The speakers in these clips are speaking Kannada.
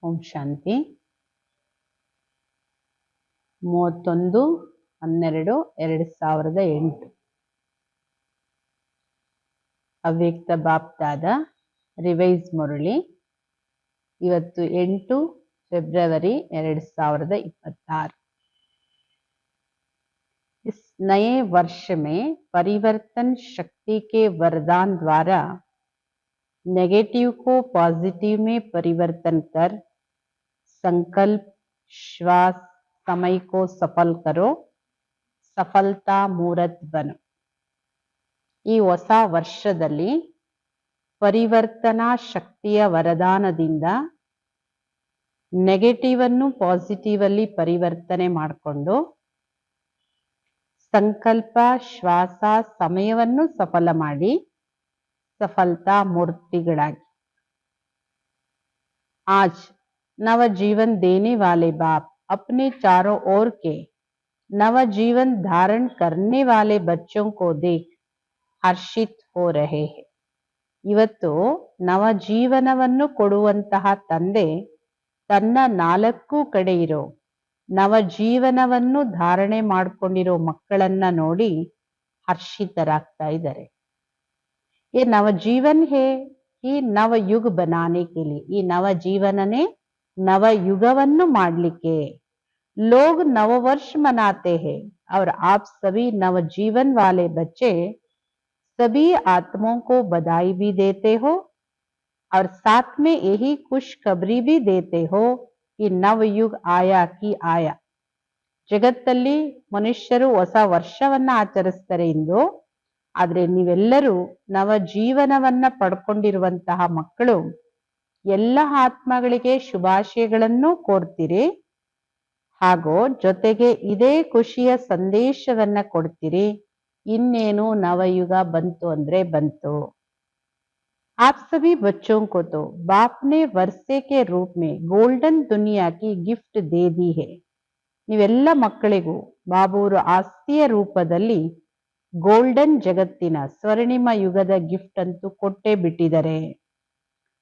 ಓಂ ಶಾಂತಿ 31/12/2008 ಅವ್ಯಕ್ತ ಬಾಪ್ದಾದ ರಿವೈಸ್ ಮುರಳಿ ಇವತ್ತು 8 ಫೆಬ್ರವರಿ 2026। इस नए वर्ष में परिवर्तन शक्ति के वरदान द्वारा नेगेटिव को पॉजिटिव में परिवर्तन कर संकल्प श्वास समय को सफल करो, सफलता मूर्त बनो। ಈ ಹೊಸ ವರ್ಷದಲ್ಲಿ ಪರಿವರ್ತನಾ ಶಕ್ತಿಯ ವರದಾನದಿಂದ ನೆಗೆಟಿವ್ ಅನ್ನು ಪಾಸಿಟಿವ್ ಅಲ್ಲಿ ಪರಿವರ್ತನೆ ಮಾಡಿಕೊಂಡು ಸಂಕಲ್ಪ ಶ್ವಾಸ ಸಮಯವನ್ನು ಸಫಲ ಮಾಡಿ सफलता मूर्तिगढ़ागी। आज नव जीवन देने वाले बाप अपने चारों ओर के नव जीवन धारण करने वाले बच्चों को देख हर्षित हो रहे हैं। ಇವತ್ತು ನವ ಜೀವನವನ್ನು ಕೊಡುವಂತಹ ತಂದೆ ತನ್ನ 4 ಕಡೆ ಇರೋ ನವ ಜೀವನವನ್ನು ಧಾರಣೆ ಮಾಡಿಕೊಂಡಿರೋ ಮಕ್ಕಳನ್ನ ನೋಡಿ ಹರ್ಷಿತರಾಗ್ತಾ ಇದ್ದಾರೆ। ये नव जीवन है कि नव युग बनाने के लिए, ये नव जीवन ने नव युगवन्नु माडलिके लोग नव वर्ष मनाते हैं और आप सभी नव जीवन वाले बच्चे सभी आत्माओं को बधाई भी देते हो और साथ में यही खुशखबरी भी देते हो कि नव युग आया कि आया। ಜಗತ್ತಲ್ಲಿ ಮನುಷ್ಯರು ಹೊಸ ವರ್ಷವನ್ನ ಆಚರಿಸ್ತಾರೆ ಇಂದು, ಆದ್ರೆ ನೀವೆಲ್ಲರೂ ನವ ಜೀವನವನ್ನ ಪಡ್ಕೊಂಡಿರುವಂತಹ ಮಕ್ಕಳು ಎಲ್ಲ ಆತ್ಮಗಳಿಗೆ ಶುಭಾಶಯಗಳನ್ನು ಕೋರ್ತೀರಿ ಹಾಗೂ ಜೊತೆಗೆ ಇದೇ ಖುಷಿಯ ಸಂದೇಶವನ್ನ ಕೊಡ್ತೀರಿ। ಇನ್ನೇನು ನವಯುಗ ಬಂತು ಅಂದ್ರೆ ಬಂತು। आप सभी बच्चों को तो बाप ने वर्षे के रूप में गोल्डन दुनिया की गिफ्ट दे दी है। ನೀವೆಲ್ಲ ಮಕ್ಕಳಿಗೂ ಬಾಬುವರು ಆಸ್ತಿಯ ರೂಪದಲ್ಲಿ ಗೋಲ್ಡನ್ ಜಗತ್ತಿನ ಸ್ವರ್ಣಿಮ ಯುಗದ ಗಿಫ್ಟ್ ಅಂತೂ ಕೊಟ್ಟೇ ಬಿಟ್ಟಿದ್ದಾರೆ।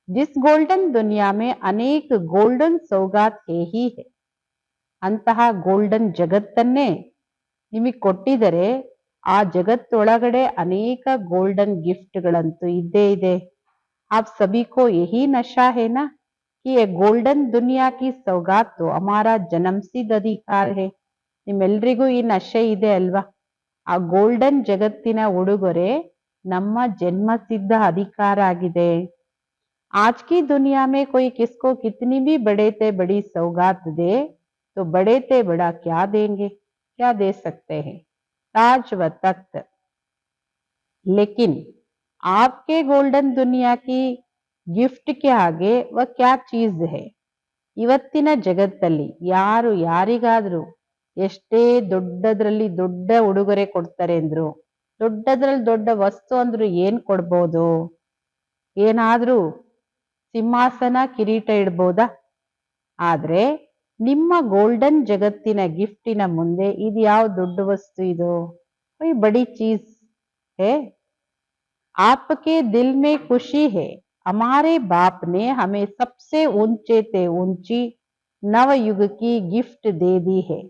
ಜಿಸ್ ಗೋಲ್ಡನ್ ದುನಿಯಾ ಮೇ ಅನೇಕ ಗೋಲ್ಡನ್ ಸೌಗಾತ್ ಹೇ ಹಿ ಹೇ, ಅಂತಹ ಗೋಲ್ಡನ್ ಜಗತ್ತನ್ನೇ ನಿಮಗೆ ಕೊಟ್ಟಿದ್ದಾರೆ। ಆ ಜಗತ್ತೊಳಗಡೆ ಅನೇಕ ಗೋಲ್ಡನ್ ಗಿಫ್ಟ್ಗಳಂತೂ ಇದ್ದೇ ಇದೆ। आप सभी को यही नशा है ना कि ये गोल्डन दुनिया की सौगात तो हमारा जन्मसिद्ध अधिकार है। ನಿಮ್ಮೆಲ್ರಿಗೂ ಈ ನಶೆ ಇದೆ ಅಲ್ವಾ? ಆ ಗೋಲ್ಡನ್ ಜಗತ್ತಿನ ಉಡುಗೊರೆ ನಮ್ಮ ಜನ್ಮಸಿದ್ಧ ಅಧಿಕಾರ ಆಗಿದೆ। आज की दुनिया में कोई किसको कितनी भी बड़े से बड़ी सौगात दे तो बड़े से बड़ा क्या देंगे, क्या दे सकते हैं? ताज व तख्त। लेकिन आपके गोल्डन दुनिया की ಗಿಫ್ಟ್ ಗೆ ಆगे वह क्या चीज है? ಇವತ್ತಿನ ಜಗತ್ತಲ್ಲಿ ಯಾರು ಯಾರಿಗಾದ್ರೂ ಎಷ್ಟೇ ದೊಡ್ಡದ್ರಲ್ಲಿ ದೊಡ್ಡ ಉಡುಗೊರೆ ಕೊಡ್ತಾರೆ ಅಂದ್ರು, ದೊಡ್ಡದ್ರಲ್ಲಿ ದೊಡ್ಡ ವಸ್ತು ಅಂದ್ರು ಏನ್ ಕೊಡ್ಬೋದು? ಏನಾದ್ರೂ ಸಿಂಹಾಸನ ಕಿರೀಟ ಇಡ್ಬೋದಾ? ಆದ್ರೆ ನಿಮ್ಮ ಗೋಲ್ಡನ್ ಜಗತ್ತಿನ ಗಿಫ್ಟಿನ ಮುಂದೆ ಇದು ಯಾವ ದೊಡ್ಡ ವಸ್ತು? ಇದು कोई बड़ी चीज है? आपके दिल में खुशी है, हमारे बाप ने हमें सबसे ऊंचे से ऊंची नव युग की गिफ्ट दे दी है।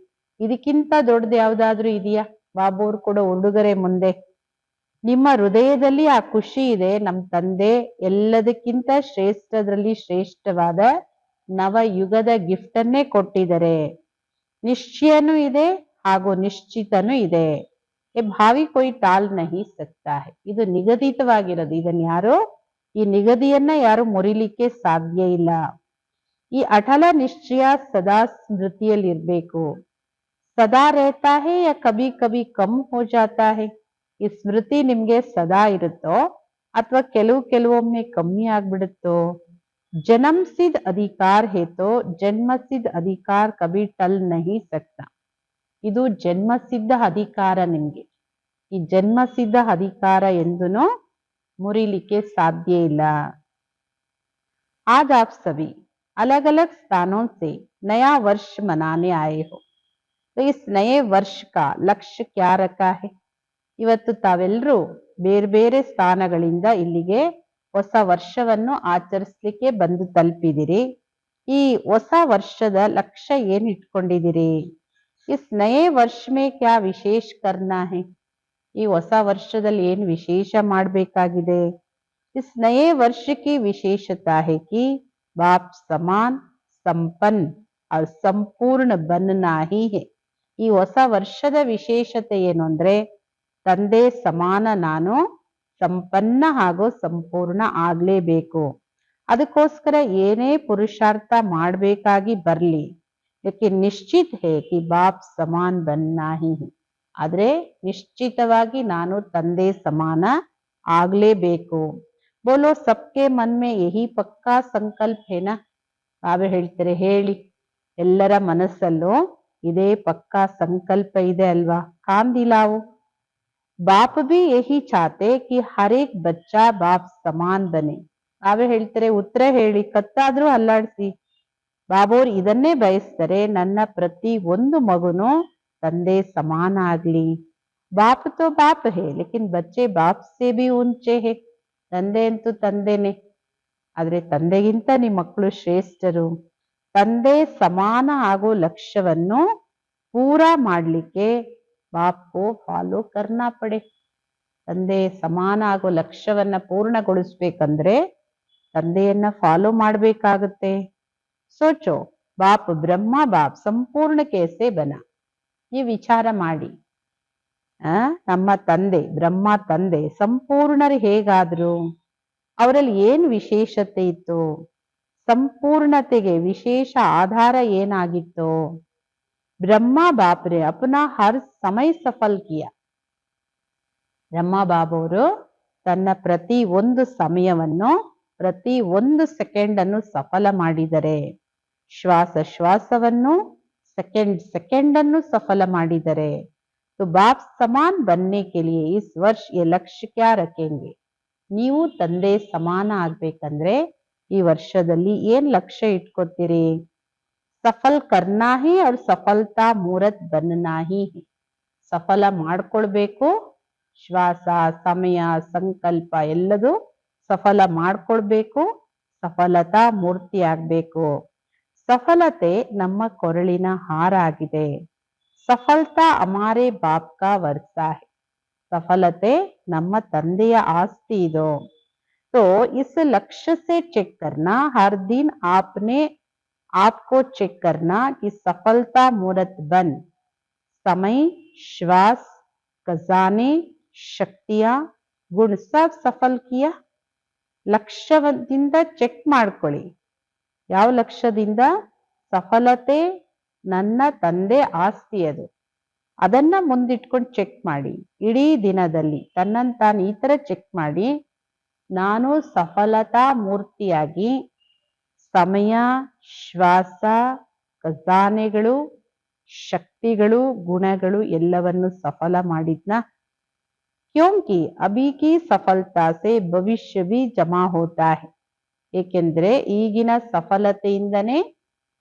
ಇದಕ್ಕಿಂತ ದೊಡ್ಡದು ಯಾವ್ದಾದ್ರೂ ಇದೆಯಾ? ಬಾಬುವ್ರು ಕೊಡೋ ಉಡುಗೊರೆ ಮುಂದೆ ನಿಮ್ಮ ಹೃದಯದಲ್ಲಿ ಆ ಖುಷಿ ಇದೆ, ನಮ್ಮ ತಂದೆ ಎಲ್ಲದಕ್ಕಿಂತ ಶ್ರೇಷ್ಠದ್ರಲ್ಲಿ ಶ್ರೇಷ್ಠವಾದ ನವ ಯುಗದ ಗಿಫ್ಟ್ ಅನ್ನೇ ಕೊಟ್ಟಿದ್ದಾರೆ। ನಿಶ್ಚಯನೂ ಇದೆ ಹಾಗೂ ನಿಶ್ಚಿತನೂ ಇದೆ। ये भावी कोई टाल नहीं सकता है। ಇದು ನಿಗದಿತವಾಗಿರೋದು, ಇದನ್ನ ಯಾರು ಈ ನಿಗದಿಯನ್ನ ಯಾರು ಮುರಿಲಿಕ್ಕೆ ಸಾಧ್ಯ ಇಲ್ಲ। ಈ ಅಟಲ ನಿಶ್ಚಯ ಸದಾ ಸ್ಮೃತಿಯಲ್ಲಿ ಇರಬೇಕು। ಸದಾ रहता है या कभी कभी कम हो जाता है? ಈ ಸ್ಮೃತಿ ನಿಮ್ಗೆ ಸದಾ ಇರುತ್ತೋ ಅಥವಾ ಕೆಲವೊಮ್ಮೆ ಕಮ್ಮಿ ಆಗ್ಬಿಡುತ್ತೋ? जन्म सिद्ध अधिकार है तो जन्म सिद्ध अधिकार कभी टल नहीं सकता। ಇದು ಜನ್ಮಸಿದ್ಧ ಅಧಿಕಾರ ನಿಮ್ಗೆ, ಈ ಜನ್ಮಸಿದ್ಧ ಅಧಿಕಾರ ಎಂದೂ ಮುರಿಲಿಕ್ಕೆ ಸಾಧ್ಯ ಇಲ್ಲ। आज आप सभी अलग अलग स्थानों से नया वर्ष मनाने आए हो, तो इस नए वर्ष का लक्ष्य क्या रखा है? ಇವತ್ತು ತಾವೆಲ್ಲರೂ ಬೇರೆ ಬೇರೆ ಸ್ಥಾನಗಳಿಂದ ಇಲ್ಲಿಗೆ ಹೊಸ ವರ್ಷವನ್ನು ಆಚರಿಸಲಿಕ್ಕೆ ಬಂದು ತಲುಪಿದಿರಿ। ಈ ಹೊಸ ವರ್ಷದ ಲಕ್ಷ್ಯ ಏನ್ ಇಟ್ಕೊಂಡಿದ್ದೀರಿ? ಇಸ್ ನಯೇ ವರ್ಷ ಮೇ ಕ್ಯಾ ವಿಶೇಷ ಕರ್ನಾ ಹೈ? ಈ ಹೊಸ ವರ್ಷದಲ್ಲಿ ಏನ್ ವಿಶೇಷ ಮಾಡ್ಬೇಕಾಗಿದೆ? इस नए वर्ष की विशेषता है कि बाप समान संपन्न और ಸಂಪೂರ್ಣ बनना ही है. ಈ ಹೊಸ ವರ್ಷದ ವಿಶೇಷತೆ ಏನು ಅಂದ್ರೆ ತಂದೆ ಸಮಾನ ನಾನು ಸಂಪನ್ನ ಹಾಗೂ ಸಂಪೂರ್ಣ ಆಗ್ಲೇಬೇಕು. ಅದಕ್ಕೋಸ್ಕರ ಏನೇ ಪುರುಷಾರ್ಥ ಮಾಡಬೇಕಾಗಿ ಬರ್ಲಿ, ಲೇಕಿನ್ ನಿಶ್ಚಿತ್ ಹೇ ಕಿ ಬಾಪ್ ಸಮಾನ್ ಬನ್ನಾ ಹಿ ಹೈ. ಆದ್ರೆ ನಿಶ್ಚಿತವಾಗಿ ನಾನು ತಂದೆ ಸಮಾನ ಆಗ್ಲೇಬೇಕು. ಬೋಲೋ ಸಬ್ಕೆ ಮನ್ ಮೇ ಯಹಿ ಪಕ್ಕಾ ಸಂಕಲ್ಪ ಹೇನಾ? ಬಾಬಾ ಹೇಳ್ತಾರೆ, ಹೇಳಿ, ಎಲ್ಲರ ಮನಸ್ಸಲ್ಲೂ ಇದೇ ಪಕ್ಕಾ ಸಂಕಲ್ಪ ಇದೆ ಅಲ್ವಾ? ಕಾಮ್ ದಿಲಾವು. ಬಾಪ್ ಬಿ ಯಹಿ ಚಾತೆ ಕಿ ಹರ್ ಏಕ್ ಬಚ್ಚಾ ಬಾಪ್ ಸಮಾನ್ ಬನೆ. ಬಾಬಾ ಹೇಳ್ತಾರೆ, ಉತ್ತರ ಹೇಳಿ, ಕತ್ತಾದ್ರೂ ಅಲ್ಲಾಡ್ಸಿ. ಬಾಬೋರ್ ಇದನ್ನೇ ಬಯಸ್ತಾರೆ, ನನ್ನ ಪ್ರತಿ ಒಂದು ಮಗುನು ತಂದೆ ಸಮಾನ ಆಗ್ಲಿ. ಬಾಪ್ ತೋ ಬಾಪ್ ಹೇ, ಲೇಕಿನ್ ಬಚ್ಚೆ ಬಾಪ್ ಸೆ ಬಿ ಊಂಚೆ ಹೇ. ತಂದೆ ಅಂತೂ ತಂದೆನೆ, ಆದ್ರೆ ತಂದೆಗಿಂತ ನಿಮ್ಮ ಮಕ್ಕಳು ಶ್ರೇಷ್ಠರು. ತಂದೆ ಸಮಾನ ಆಗೋ ಲಕ್ಷ್ಯವನ್ನು ಪೂರಾ ಮಾಡ್ಲಿಕ್ಕೆ ಬಾಪ್ಕೋ ಫಾಲೋ ಕರ್ನಾ ಪಡೆ. ತಂದೆ ಸಮಾನ ಆಗೋ ಲಕ್ಷ್ಯವನ್ನ ಪೂರ್ಣಗೊಳಿಸ್ಬೇಕಂದ್ರೆ ತಂದೆಯನ್ನ ಫಾಲೋ ಮಾಡ್ಬೇಕಾಗುತ್ತೆ. ಸೋಚೋ, ಬಾಪ್ ಬ್ರಹ್ಮ ಬಾಪ್ ಸಂಪೂರ್ಣ ಕೇಸೆ ಬನ. ಈ ವಿಚಾರ ಮಾಡಿ, ನಮ್ಮ ತಂದೆ ಬ್ರಹ್ಮ ತಂದೆ ಸಂಪೂರ್ಣರು ಹೇಗಾದ್ರು? ಅವರಲ್ಲಿ ಏನ್ ವಿಶೇಷತೆ ಇತ್ತು? ಸಂಪೂರ್ಣತೆಗೆ ವಿಶೇಷ ಆಧಾರ ಏನಾಗಿತ್ತು? ಬ್ರಹ್ಮ ಬಾಪ್ರೆ ಅಪನಾ ಹರ್ ಸಮಯ ಸಫಲ್ ಕಿಯಾ. ಬ್ರಹ್ಮ ಬಾಬವರು ತನ್ನ ಪ್ರತಿ ಒಂದು ಸಮಯವನ್ನು, ಪ್ರತಿ ಒಂದು ಸೆಕೆಂಡ್ ಅನ್ನು ಸಫಲ ಮಾಡಿದರೆ. ಶ್ವಾಸ ಶ್ವಾಸವನ್ನು, ಸೆಕೆಂಡ್ ಸೆಕೆಂಡ್ ಅನ್ನು ಸಫಲ ಮಾಡಿದರೆ. तो बाप समान बनने के लिए इस वर्ष ये लक्ष्य क्या रखेंगे? ನೀವು ತಂದೆ ಸಮಾನ ಆಗ್ಬೇಕಂದ್ರೆ ಈ ವರ್ಷದಲ್ಲಿ ಏನ್ ಲಕ್ಷ್ಯ ಇಟ್ಕೋತೀರಿ? ಸಫಲ್ ಕರ್ನಾ ಹಿ ಅವ್ರ ಸಫಲತಾ ಮೂರತ್ ಬನ್ನಾ ಹಿ. ಸಫಲ ಮಾಡ್ಕೊಳ್ಬೇಕು. ಶ್ವಾಸ, ಸಮಯ, ಸಂಕಲ್ಪ ಎಲ್ಲದೂ ಸಫಲ ಮಾಡ್ಕೊಳ್ಬೇಕು. ಸಫಲತಾ ಮೂರ್ತಿ ಆಗ್ಬೇಕು. ಸಫಲತೆ ನಮ್ಮ ಕೊರಳಿನ ಹಾರ ಆಗಿದೆ. ಸಫಲತಾ ಹಮಾರೆ ಬಾಪ್ ಕಾ ವರ್ಸಾ ಹೈ. ಸಫಲತೆ ನಮ್ಮ ತಂದೆಯ ಆಸ್ತಿ ಇದು. तो इस लक्ष्य से चेक करना, हर दिन आपने आपको चेक करना कि सफलता मूर्त बन समय, श्वास, खजाने, शक्तियां, गुण सब सफल किया. ಲಕ್ಷ್ಯದಿಂದ ಚೆಕ್ ಮಾಡ್ಕೊಳ್ಳಿ. ಯಾವ ಲಕ್ಷ್ಯದಿಂದ? ಸಫಲತೆ ನನ್ನ ತಂದೆ ಆಸ್ತಿ ಅದು. ಅದನ್ನ ಮುಂದಿಟ್ಕೊಂಡು ಚೆಕ್ ಮಾಡಿ. ಇಡೀ ದಿನದಲ್ಲಿ ತನ್ನನ್ನು ತಾನು ಈ ತರ ಚೆಕ್ ಮಾಡಿ, ನಾನು ಸಫಲತಾ ಮೂರ್ತಿಯಾಗಿ ಸಮಯ, ಶ್ವಾಸ, ಖಜಾನೆಗಳು, ಶಕ್ತಿಗಳು, ಗುಣಗಳು ಎಲ್ಲವನ್ನು ಸಫಲ ಮಾಡಿದ್ನ. ಕ್ಯೋಂಕಿ ಅಭಿ ಕಿ ಸಫಲತಾ ಸೆ ಭವಿಷ್ಯ ಭಿ ಜಮಾ ಹೋತಾ ಹೈ. ಏಕೆಂದ್ರೆ ಈಗಿನ ಸಫಲತೆಯಿಂದನೇ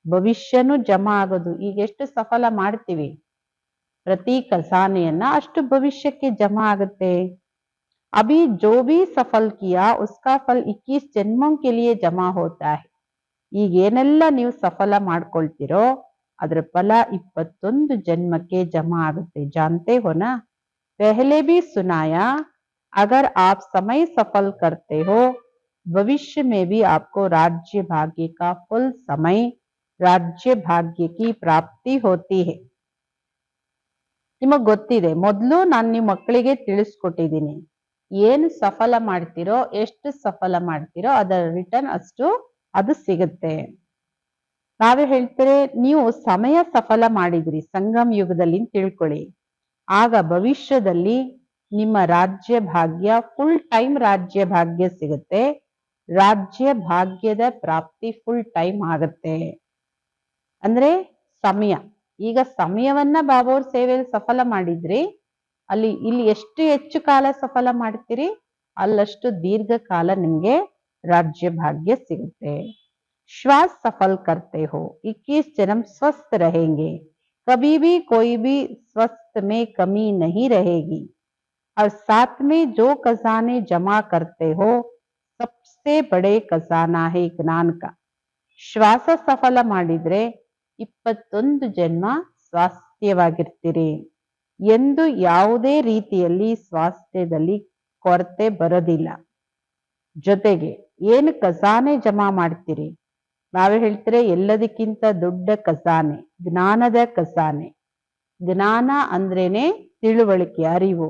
ಭವಿಷ್ಯನೂ ಜಮಾ ಆಗೋದು. ಈಗ ಎಷ್ಟು ಸಫಲ ಮಾಡ್ತೀವಿ, ಪ್ರತಿ ಖಜಾನೆಯನ್ನ ಅಷ್ಟು ಭವಿಷ್ಯಕ್ಕೆ ಜಮಾ ಆಗುತ್ತೆ. ಅಭಿ ಜೋ ಭಿ ಸಫಲ್ ಕಿಯಾ ಉಸ್ಕಾ ಫಲ್ 21 ಜನ್ಮೋಂ ಕೆ ಲಿಯೆ ಜಮಾ ಹೋತಾ ಹೈ. ಈಗೇನೆಲ್ಲ ನೀವು ಸಫಲ ಮಾಡ್ಕೊಳ್ತಿರೋ ಅದರ ಫಲ 21 ಜನ್ಮಕ್ಕೆ ಜಮಾ ಆಗುತ್ತೆ. ಜಾನ್ತೆ ಹೋ ನಾ? पहले भी सुनाया, अगर आप समय सफल करते हो भविष्य में भी आपको राज्य भाग्य का फुल समय, राज्य भाग्य की प्राप्ति होती है. ನಿಮಗೆ ಗೊತ್ತಿದೆ, ಮೊದಲು ನಾನು ನಿಮ್ಮ ಮಕ್ಕಳಿಗೆ ತಿಳಿಸ್ಕೊಟ್ಟಿದ್ದೀನಿ, ಏನು ಸಫಲ ಮಾಡ್ತಿರೋ, ಎಷ್ಟು ಸಫಲ ಮಾಡ್ತಿರೋ ಅದರ ರಿಟರ್ನ್ ಅಷ್ಟು ಅದು ಸಿಗುತ್ತೆ. ನಾವೇ ಹೇಳ್ತಾರೆ, ನೀವು ಸಮಯ ಸಫಲ ಮಾಡಿದ್ರಿ ಸಂಗಮ್ ಯುಗದಲ್ಲಿ ತಿಳ್ಕೊಳ್ಳಿ. ಆಗ ಭವಿಷ್ಯದಲ್ಲಿ ನಿಮ್ಮ ರಾಜ್ಯ ಭಾಗ್ಯ, ಫುಲ್ ಟೈಮ್ ರಾಜ್ಯ ಭಾಗ್ಯ ಸಿಗುತ್ತೆ. ರಾಜ್ಯ ಭಾಗ್ಯದ ಪ್ರಾಪ್ತಿ ಫುಲ್ ಟೈಮ್ ಆಗುತ್ತೆ. ಅಂದ್ರೆ ಸಮಯ, ಈಗ ಸಮಯವನ್ನ ಬಾಬೋರ್ ಸೇವೆಯಲ್ಲಿ ಸಫಲ ಮಾಡಿದ್ರಿ, ಇಲ್ಲಿ ಎಷ್ಟು ಹೆಚ್ಚು ಕಾಲ ಸಫಲ ಮಾಡ್ತೀರಿ ಅಲ್ಲಷ್ಟು ದೀರ್ಘಕಾಲ ನಿಮ್ಗೆ ರಾಜ್ಯ ಭಾಗ್ಯ ಸಿಗುತ್ತೆ. श्वास सफल करते हो 21 जन्म स्वस्थ रहेंगे, कभी भी कोई भी स्वस्थ में कमी नहीं रहेगी. और साथ में जो खजाने जमा करते हो सबसे बड़े खजाना है ज्ञान का. ಶ್ವಾಸ ಸಫಲ ಮಾಡಿದ್ರೆ 21 ಜನ್ಮ ಸ್ವಾಸ್ಥ್ಯವಾಗಿರ್ತೀರಿ. ಎಂದು ಯಾವುದೇ ರೀತಿಯಲ್ಲಿ ಸ್ವಾಸ್ಥ್ಯದಲ್ಲಿ ಕೊರತೆ ಬರೋದಿಲ್ಲ. ಜೊತೆಗೆ ಏನು ಖಜಾನೆ ಜಮಾ ಮಾಡ್ತೀರಿ, ನಾವೇ ಹೇಳ್ತಾರೆ ಎಲ್ಲದಕ್ಕಿಂತ ದೊಡ್ಡ ಖಜಾನೆ ಜ್ಞಾನದ ಖಜಾನೆ. ಜ್ಞಾನ ಅಂದ್ರೇನೆ ತಿಳುವಳಿಕೆ, ಅರಿವು.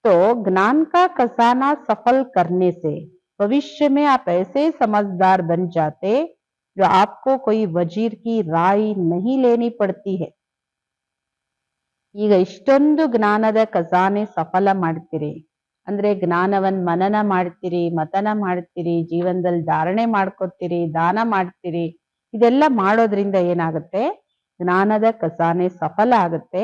तो ज्ञान का खजाना सफल करने से भविष्य में आप ऐसे समझदार बन जाते जो आपको कोई वजीर की राय नहीं लेनी पड़ती है. ಈಗ ಇಷ್ಟೊಂದು ಜ್ಞಾನದ ಖಜಾನೆ ಸಫಲ ಮಾಡ್ತೀರಿ ಅಂದ್ರೆ ಜ್ಞಾನವನ್ನ ಮನನ ಮಾಡ್ತೀರಿ, ಮತನ ಮಾಡ್ತೀರಿ, ಜೀವನದಲ್ಲಿ ಧಾರಣೆ ಮಾಡ್ಕೊತೀರಿ, ದಾನ ಮಾಡ್ತೀರಿ. ಇದೆಲ್ಲ ಮಾಡೋದ್ರಿಂದ ಏನಾಗುತ್ತೆ, ಜ್ಞಾನದ ಖಜಾನೆ ಸಫಲ ಆಗುತ್ತೆ.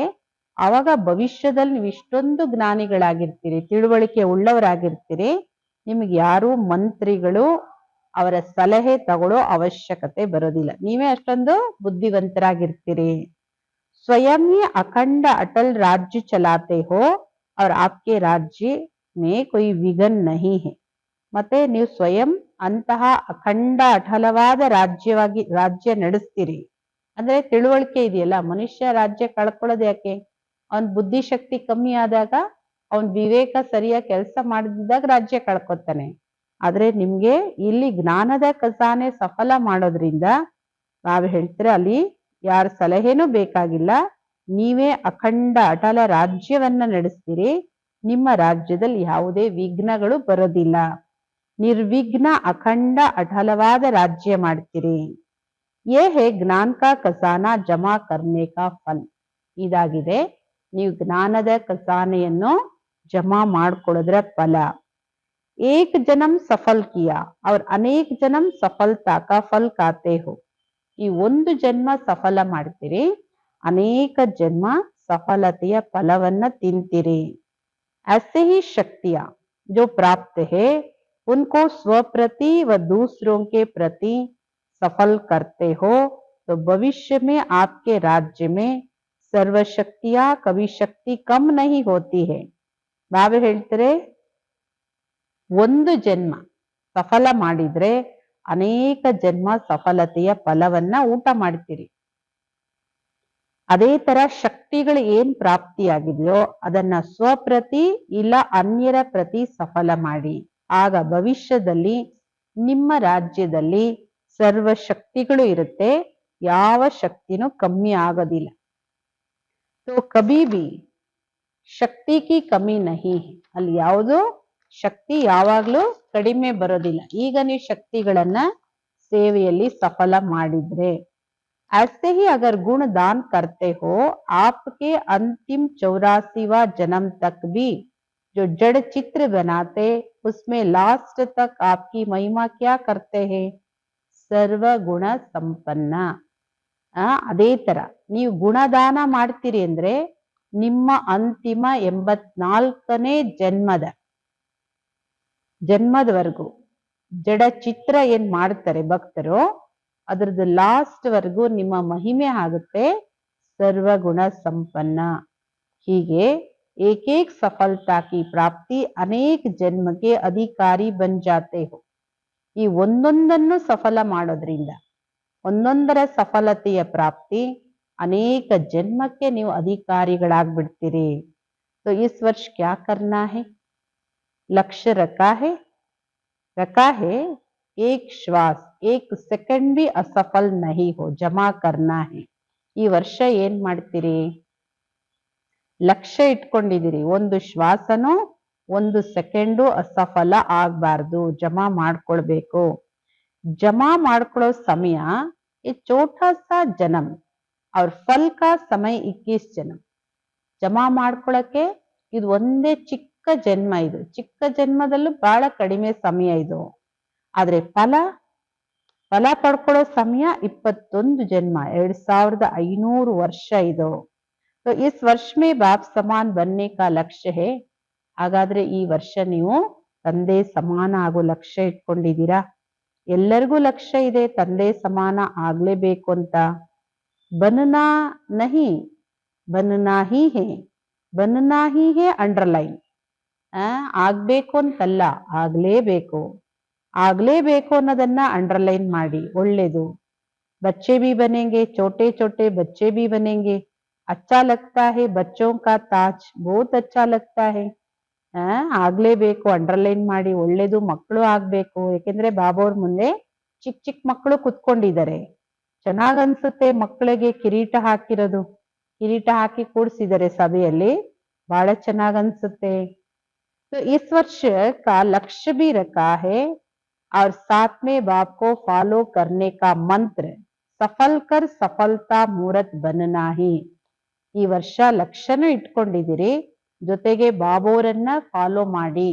ಆವಾಗ ಭವಿಷ್ಯದಲ್ಲಿ ನೀವು ಇಷ್ಟೊಂದು ಜ್ಞಾನಿಗಳಾಗಿರ್ತೀರಿ, ತಿಳುವಳಿಕೆ ಉಳ್ಳವರಾಗಿರ್ತೀರಿ. ನಿಮ್ಗೆ ಯಾರು ಮಂತ್ರಿಗಳು ಅವರ ಸಲಹೆ ತಗೊಳ್ಳೋ ಅವಶ್ಯಕತೆ ಬರೋದಿಲ್ಲ. ನೀವೇ ಅಷ್ಟೊಂದು ಬುದ್ಧಿವಂತರಾಗಿರ್ತೀರಿ. स्वयं ही अखंड अटल राज्य चलाते हो और आपके राज्य में कोई विघ्न नहीं है. ಮತ್ತೆ ನೀವು ಸ್ವಯಂ ಅಂತಹ ಅಖಂಡ ಅಟಲವಾದ ರಾಜ್ಯ ನಡೆಸ್ತೀರಿ. ಅಂದ್ರೆ ತಿಳುವಳಿಕೆ ಇದೆಯಲ್ಲ, ಮನುಷ್ಯ ರಾಜ್ಯ ಕಳ್ಕೊಳ್ಳೋದು ಯಾಕೆ? ಅವನ್ ಬುದ್ಧಿಶಕ್ತಿ ಕಮ್ಮಿ ಆದಾಗ, ಅವನ್ ವಿವೇಕ ಸರಿಯಾಗಿ ಕೆಲಸ ಮಾಡದಿದ್ದಾಗ ರಾಜ್ಯ ಕಳ್ಕೊತಾನೆ. ಆದ್ರೆ ನಿಮ್ಗೆ ಇಲ್ಲಿ ಜ್ಞಾನದ ಖಜಾನೆ ಸಫಲ ಮಾಡೋದ್ರಿಂದ ನಾವ್ ಹೇಳ್ತೀರ ಅಲ್ಲಿ ಯಾರ ಸಲಹೆನೂ ಬೇಕಾಗಿಲ್ಲ. ನೀವೇ ಅಖಂಡ ಅಟಲ ರಾಜ್ಯವನ್ನ ನಡೆಸ್ತೀರಿ. ನಿಮ್ಮ ರಾಜ್ಯದಲ್ಲಿ ಯಾವುದೇ ವಿಘ್ನಗಳು ಬರೋದಿಲ್ಲ. ನಿರ್ವಿಘ್ನ ಅಖಂಡ ಅಟಲವಾದ ರಾಜ್ಯ ಮಾಡ್ತೀರಿ. ಯೇ ಹೇ ಜ್ಞಾನ ಕಾ ಖಜಾನಾ ಜಮಾ ಕರ್ನೆ ಕಾ ಫಲ್. ಇದಾಗಿದೆ ನೀವು ಜ್ಞಾನದ ಖಜಾನೆಯನ್ನು ಜಮಾ ಮಾಡ್ಕೊಳ್ಳೋದ್ರ ಫಲ. ಏಕ್ ಜನ್ಮ ಸಫಲ್ ಕಿಯಾ और ಅನೇಕ ಜನ್ಮ ಸಫಲತಾ ಕಾ ಫಲ್ ಖಾತೆ ಹೋ. ಈ ಒಂದು ಜನ್ಮ ಸಫಲ ಮಾಡ್ತೀರಿ, ಅನೇಕ ಜನ್ಮ ಸಫಲತೆಯ ಫಲವನ್ನ ತಿಂತೀರಿ. ऐसे ही शक्तियां जो प्राप्त है उनको स्वप्रति व दूसरों के प्रति सफल करते हो तो भविष्य में आपके राज्य में सर्वशक्तियां कभी शक्ति कम नहीं होती है. ನಾವೇ ಹೇಳ್ತಾರೆ ಒಂದು ಜನ್ಮ ಸಫಲ ಮಾಡಿದ್ರೆ ಅನೇಕ ಜನ್ಮ ಸಫಲತೆಯ ಫಲವನ್ನ ಊಟ ಮಾಡ್ತೀರಿ. ಅದೇ ತರ ಶಕ್ತಿಗಳು ಏನ್ ಪ್ರಾಪ್ತಿಯಾಗಿದೆಯೋ ಅದನ್ನ ಸ್ವಪ್ರತಿ ಇಲ್ಲ ಅನ್ಯರ ಪ್ರತಿ ಸಫಲ ಮಾಡಿ. ಆಗ ಭವಿಷ್ಯದಲ್ಲಿ ನಿಮ್ಮ ರಾಜ್ಯದಲ್ಲಿ ಸರ್ವ ಶಕ್ತಿಗಳು ಇರುತ್ತೆ, ಯಾವ ಶಕ್ತಿನೂ ಕಮ್ಮಿ ಆಗೋದಿಲ್ಲ. तो कभी भी ಶಕ್ತಿ ಕಿ ಕಮಿ ನಹಿ. ಅಲ್ಲಿ ಯಾವುದು ಶಕ್ತಿ ಯಾವಾಗ್ಲೂ ಕಡಿಮೆ ಬರೋದಿಲ್ಲ. ಈಗ ನೀವು ಶಕ್ತಿಗಳನ್ನ ಸೇವೆಯಲ್ಲಿ ಸಫಲ ಮಾಡಿದ್ರೆ. ऐसे ही अगर गुण दान करते हो आपके अंतिम 84वां जन्म तक भी जो जड़ चित्र बनाते उसमें लास्ट तक आपकी महिमा क्या करते हैं, सर्व गुण संपन्न. ಅದೇ ತರ ನೀವು ಗುಣದಾನ ಮಾಡ್ತೀರಿ ಅಂದ್ರೆ ನಿಮ್ಮ ಅಂತಿಮ 84ನೇ ಜನ್ಮದವರೆಗೂ ಜಡ ಚಿತ್ರ ಏನ್ ಮಾಡ್ತಾರೆ ಭಕ್ತರು, ಅದ್ರದ್ದು ಲಾಸ್ಟ್ ವರ್ಗೂ ನಿಮ್ಮ ಮಹಿಮೆ ಆಗುತ್ತೆ. ಸರ್ವಗುಣ ಸಂಪನ್ನ. ಹೀಗೆ ಏಕೇಕ್ ಸಫಲತಾ ಕಿ ಪ್ರಾಪ್ತಿ ಅನೇಕ ಜನ್ಮಕ್ಕೆ ಅಧಿಕಾರಿ ಬನ್ ಜಾತೆ ಹೋ. ಈ ಒಂದೊಂದನ್ನು ಸಫಲ ಮಾಡೋದ್ರಿಂದ ಒಂದೊಂದರ ಸಫಲತೆಯ ಪ್ರಾಪ್ತಿ ಅನೇಕ ಜನ್ಮಕ್ಕೆ ನೀವು ಅಧಿಕಾರಿಗಳಾಗ್ಬಿಡ್ತೀರಿ. तो इस वर्ष क्या करना है, लक्ष्य रखा है एक श्वास एक सेकंड भी असफल नहीं हो जमा करना है. ಈ ವರ್ಷ ಏನ್ ಮಾಡ್ತೀರಿ, ಲಕ್ಷ್ಯ ಇಟ್ಕೊಂಡಿದ್ದೀರಿ, ಒಂದು ಶ್ವಾಸನೂ ಒಂದು ಸೆಕೆಂಡು ಅಸಫಲ ಆಗ್ಬಾರ್ದು, ಜಮಾ ಮಾಡ್ಕೊಳ್ಬೇಕು. ಜಮಾ ಮಾಡ್ಕೊಳ್ಳೋ ಸಮಯ ये छोटा सा जन्म और फल का समय 21 जन्म. ಜಮಾ ಮಾಡ್ಕೊಳಕ್ಕೆ ಇದು ಒಂದೇ ಚಿಕ್ಕ ಜನ್ಮ. ಇದು ಚಿಕ್ಕ ಜನ್ಮದಲ್ಲೂ ಬಹಳ ಕಡಿಮೆ ಸಮಯ ಇದು. ಆದ್ರೆ ಫಲ ಪಡ್ಕೊಳ್ಳೋ ಸಮಯ 21 ಜನ್ಮ, 2500 ವರ್ಷ ಇದು. तो इस वर्ष में बाप समान बनने का लक्ष्य है. ಹಾಗಾದ್ರೆ ಈ ವರ್ಷ ನೀವು ತಂದೆ ಸಮಾನ ಆಗೋ ಲಕ್ಷ್ಯ ಇಟ್ಕೊಂಡಿದ್ದೀರಾ? ಎಲ್ಲರಿಗೂ ಲಕ್ಷ್ಯ ಇದೆ ತಂದೆ ಸಮಾನ ಆಗ್ಲೇಬೇಕು ಅಂತ. बनना नहीं बनना ही है ಅಂಡರ್ಲೈನ್. ಆಗ್ಬೇಕು ಅಂತಲ್ಲ, ಆಗ್ಲೇಬೇಕು. ಆಗ್ಲೇಬೇಕು ಅನ್ನೋದನ್ನ ಅಂಡರ್ಲೈನ್ ಮಾಡಿ, ಒಳ್ಳೇದು. बच्चे भी बनेंगे, छोटे छोटे बच्चे भी बनेंगे, अच्छा लगता है, बच्चों का ताज बहुत अच्छा लगता है. ಆಗ್ಲೇಬೇಕು ಅಂಡರ್ಲೈನ್ ಮಾಡಿ, ಒಳ್ಳೇದು, ಮಕ್ಕಳು ಆಗ್ಬೇಕು. ಯಾಕೆಂದ್ರೆ ಬಾಬೋರ್ ಮುಂದೆ ಚಿಕ್ಕ ಚಿಕ್ಕ ಮಕ್ಕಳು ಕುತ್ಕೊಂಡಿದ್ದಾರೆ. ಚೆನ್ನಾಗ್ ಅನ್ಸುತ್ತೆ ಮಕ್ಕಳಿಗೆ ಕಿರೀಟ ಹಾಕಿರೋದು, ಕಿರೀಟ ಹಾಕಿ ಕೂಡ್ಸಿದ್ದಾರೆ ಸಭೆಯಲ್ಲಿ, ಬಹಳ ಚೆನ್ನಾಗ್ ಅನ್ಸುತ್ತೆ. तो इस वर्ष का लक्ष्य भी रखा है और साथ में बाप को फॉलो करने का मंत्र सफल कर सफलता मूर्त बनना ही. ಈ ವರ್ಷ ಲಕ್ಷ್ಯನೂ ಇಟ್ಕೊಂಡಿದ್ದೀರಿ, ಜೊತೆಗೆ ಬಾಬೋರನ್ನ ಫಾಲೋ ಮಾಡಿ,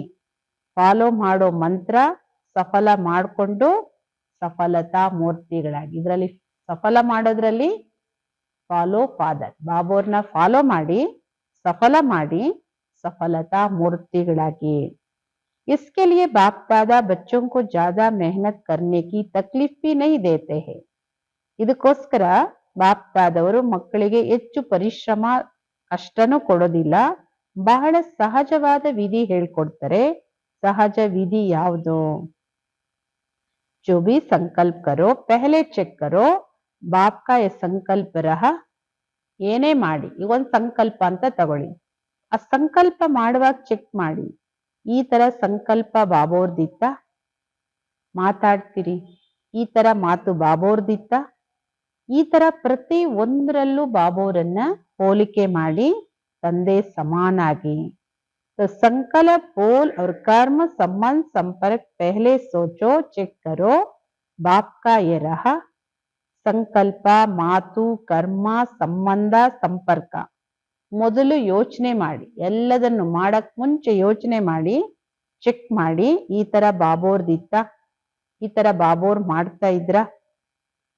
ಫಾಲೋ ಮಾಡೋ ಮಂತ್ರ ಸಫಲ ಮಾಡಿಕೊಂಡು ಸಫಲತಾ ಮೂರ್ತಿಗಳಾಗಿ. ಇದರಲ್ಲಿ ಸಫಲ ಮಾಡೋದ್ರಲ್ಲಿ ಫಾಲೋ ಫಾದರ್, ಬಾಬೋರ್ನ ಫಾಲೋ ಮಾಡಿ ಸಫಲ ಮಾಡಿ सफलता मूर्तिಗಳಾಗಿ. इसके लिए बाप दादा बच्चों को ज्यादा मेहनत करने की तकलीफ भी नहीं देते हैं. ಇದಕ್ಕೋಸ್ಕರ ಬಾಪ್ ದಾದವರು ಮಕ್ಕಳಿಗೆ ಹೆಚ್ಚು ಪರಿಶ್ರಮ ಕಷ್ಟನೂ ಕೊಡೋದಿಲ್ಲ, ಬಹಳ ಸಹಜವಾದ ವಿಧಿ ಹೇಳ್ಕೊಡ್ತಾರೆ. ಸಹಜ ವಿಧಿ ಯಾವುದು? जो भी संकल्प करो पहले चेक करो बाप का ये संकल्प रहा. ಏನೇ ಮಾಡಿ, ಈಗ ಒಂದು ಸಂಕಲ್ಪ ಅಂತ ತಗೊಳ್ಳಿ, ಆ ಸಂಕಲ್ಪ ಮಾಡುವಾಗ ಚೆಕ್ ಮಾಡಿ, ಈ ತರ ಸಂಕಲ್ಪ ಬಾಬೋರ್ದಿತ್ತ? ಮಾತಾಡ್ತೀರಿ, ಈ ತರ ಮಾತು ಬಾಬೋರ್ದಿತ್ತ? ಈ ತರ ಪ್ರತಿ ಒಂದರಲ್ಲೂ ಬಾಬೋರನ್ನ ಹೋಲಿಕೆ ಮಾಡಿ ತಂದೆ ಸಮಾನಾಗಿ. तो संकल्प बोल और कर्म संबंध संपर्क पहले सोचो चेक करो बाप का ये रहा. ಸಂಕಲ್ಪ, ಮಾತು, ಕರ್ಮ, ಸಂಬಂಧ, ಸಂಪರ್ಕ ಮೊದಲು ಯೋಚನೆ ಮಾಡಿ, ಎಲ್ಲದನ್ನು ಮಾಡಕ್ ಮುಂಚೆ ಯೋಚನೆ ಮಾಡಿ, ಚೆಕ್ ಮಾಡಿ, ಈ ತರ ಬಾಬೋರ್ದಿತ್ತ? ಈ ತರ ಬಾಬೋರ್ ಮಾಡ್ತಾ ಇದ್ರ?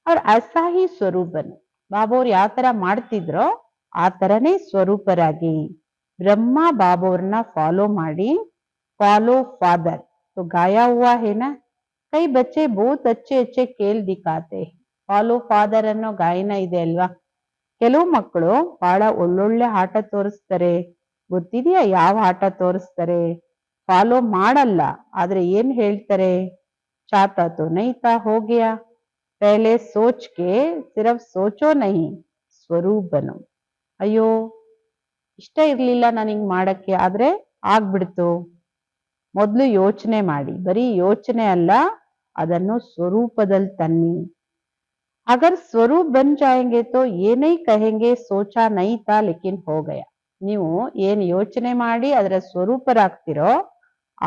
ಅವ್ರ ಅಸಾಹಿ ಸ್ವರೂಪನು, ಬಾಬೋರ್ ಯಾವ ತರ ಮಾಡ್ತಿದ್ರೋ ಆ ತರನೇ ಸ್ವರೂಪರಾಗಿ. ಬ್ರಹ್ಮ ಬಾಬೋರ್ನ ಫಾಲೋ ಮಾಡಿ, ಫಾಲೋ ಫಾದರ್. तो गाया हुआ है ना, कई बच्चे बहुत अच्छे अच्छे खेल दिखाते हैं. ಫಾಲೋ ಫಾದರ್ ಅನ್ನೋ ಗಾಯನ ಇದೆ ಅಲ್ವಾ, ಕೆಲವು ಮಕ್ಕಳು ಬಹಳ ಒಳ್ಳೊಳ್ಳೆ ಆಟ ತೋರಿಸ್ತಾರೆ. ಗೊತ್ತಿದೆಯಾ ಯಾವ ಆಟ ತೋರಿಸ್ತಾರೆ? ಫಾಲೋ ಮಾಡಲ್ಲ, ಆದ್ರೆ ಏನ್ ಹೇಳ್ತಾರೆ? ಚಾತಾ ತೋ ನಹೀ ತಾ ಹೋ ಗಯಾ, ಪಹಲೆ ಸೋಚ್ ಕೆ ಸಿರ್ಫ್ ಸೋಚೋ ನಹೀ ಸ್ವರೂಪ್ ಬನೋ. ಅಯ್ಯೋ ಇಷ್ಟ ಇರ್ಲಿಲ್ಲ ನಾನು ಹಿಂಗ್ ಮಾಡಕ್ಕೆ, ಆದ್ರೆ ಆಗ್ಬಿಡ್ತು. ಮೊದ್ಲು ಯೋಚನೆ ಮಾಡಿ, ಬರೀ ಯೋಚನೆ ಅಲ್ಲ, ಅದನ್ನು ಸ್ವರೂಪದಲ್ಲಿ ತನ್ನಿ. अगर स्वरूप बन जाएंगे तो ये नहीं कहेंगे सोचा नहीं था लेकिन हो गया. ನೀವು ಏನ್ ಯೋಚನೆ ಮಾಡಿ ಅದರ ಸ್ವರೂಪರಾಗ್ತಿರೋ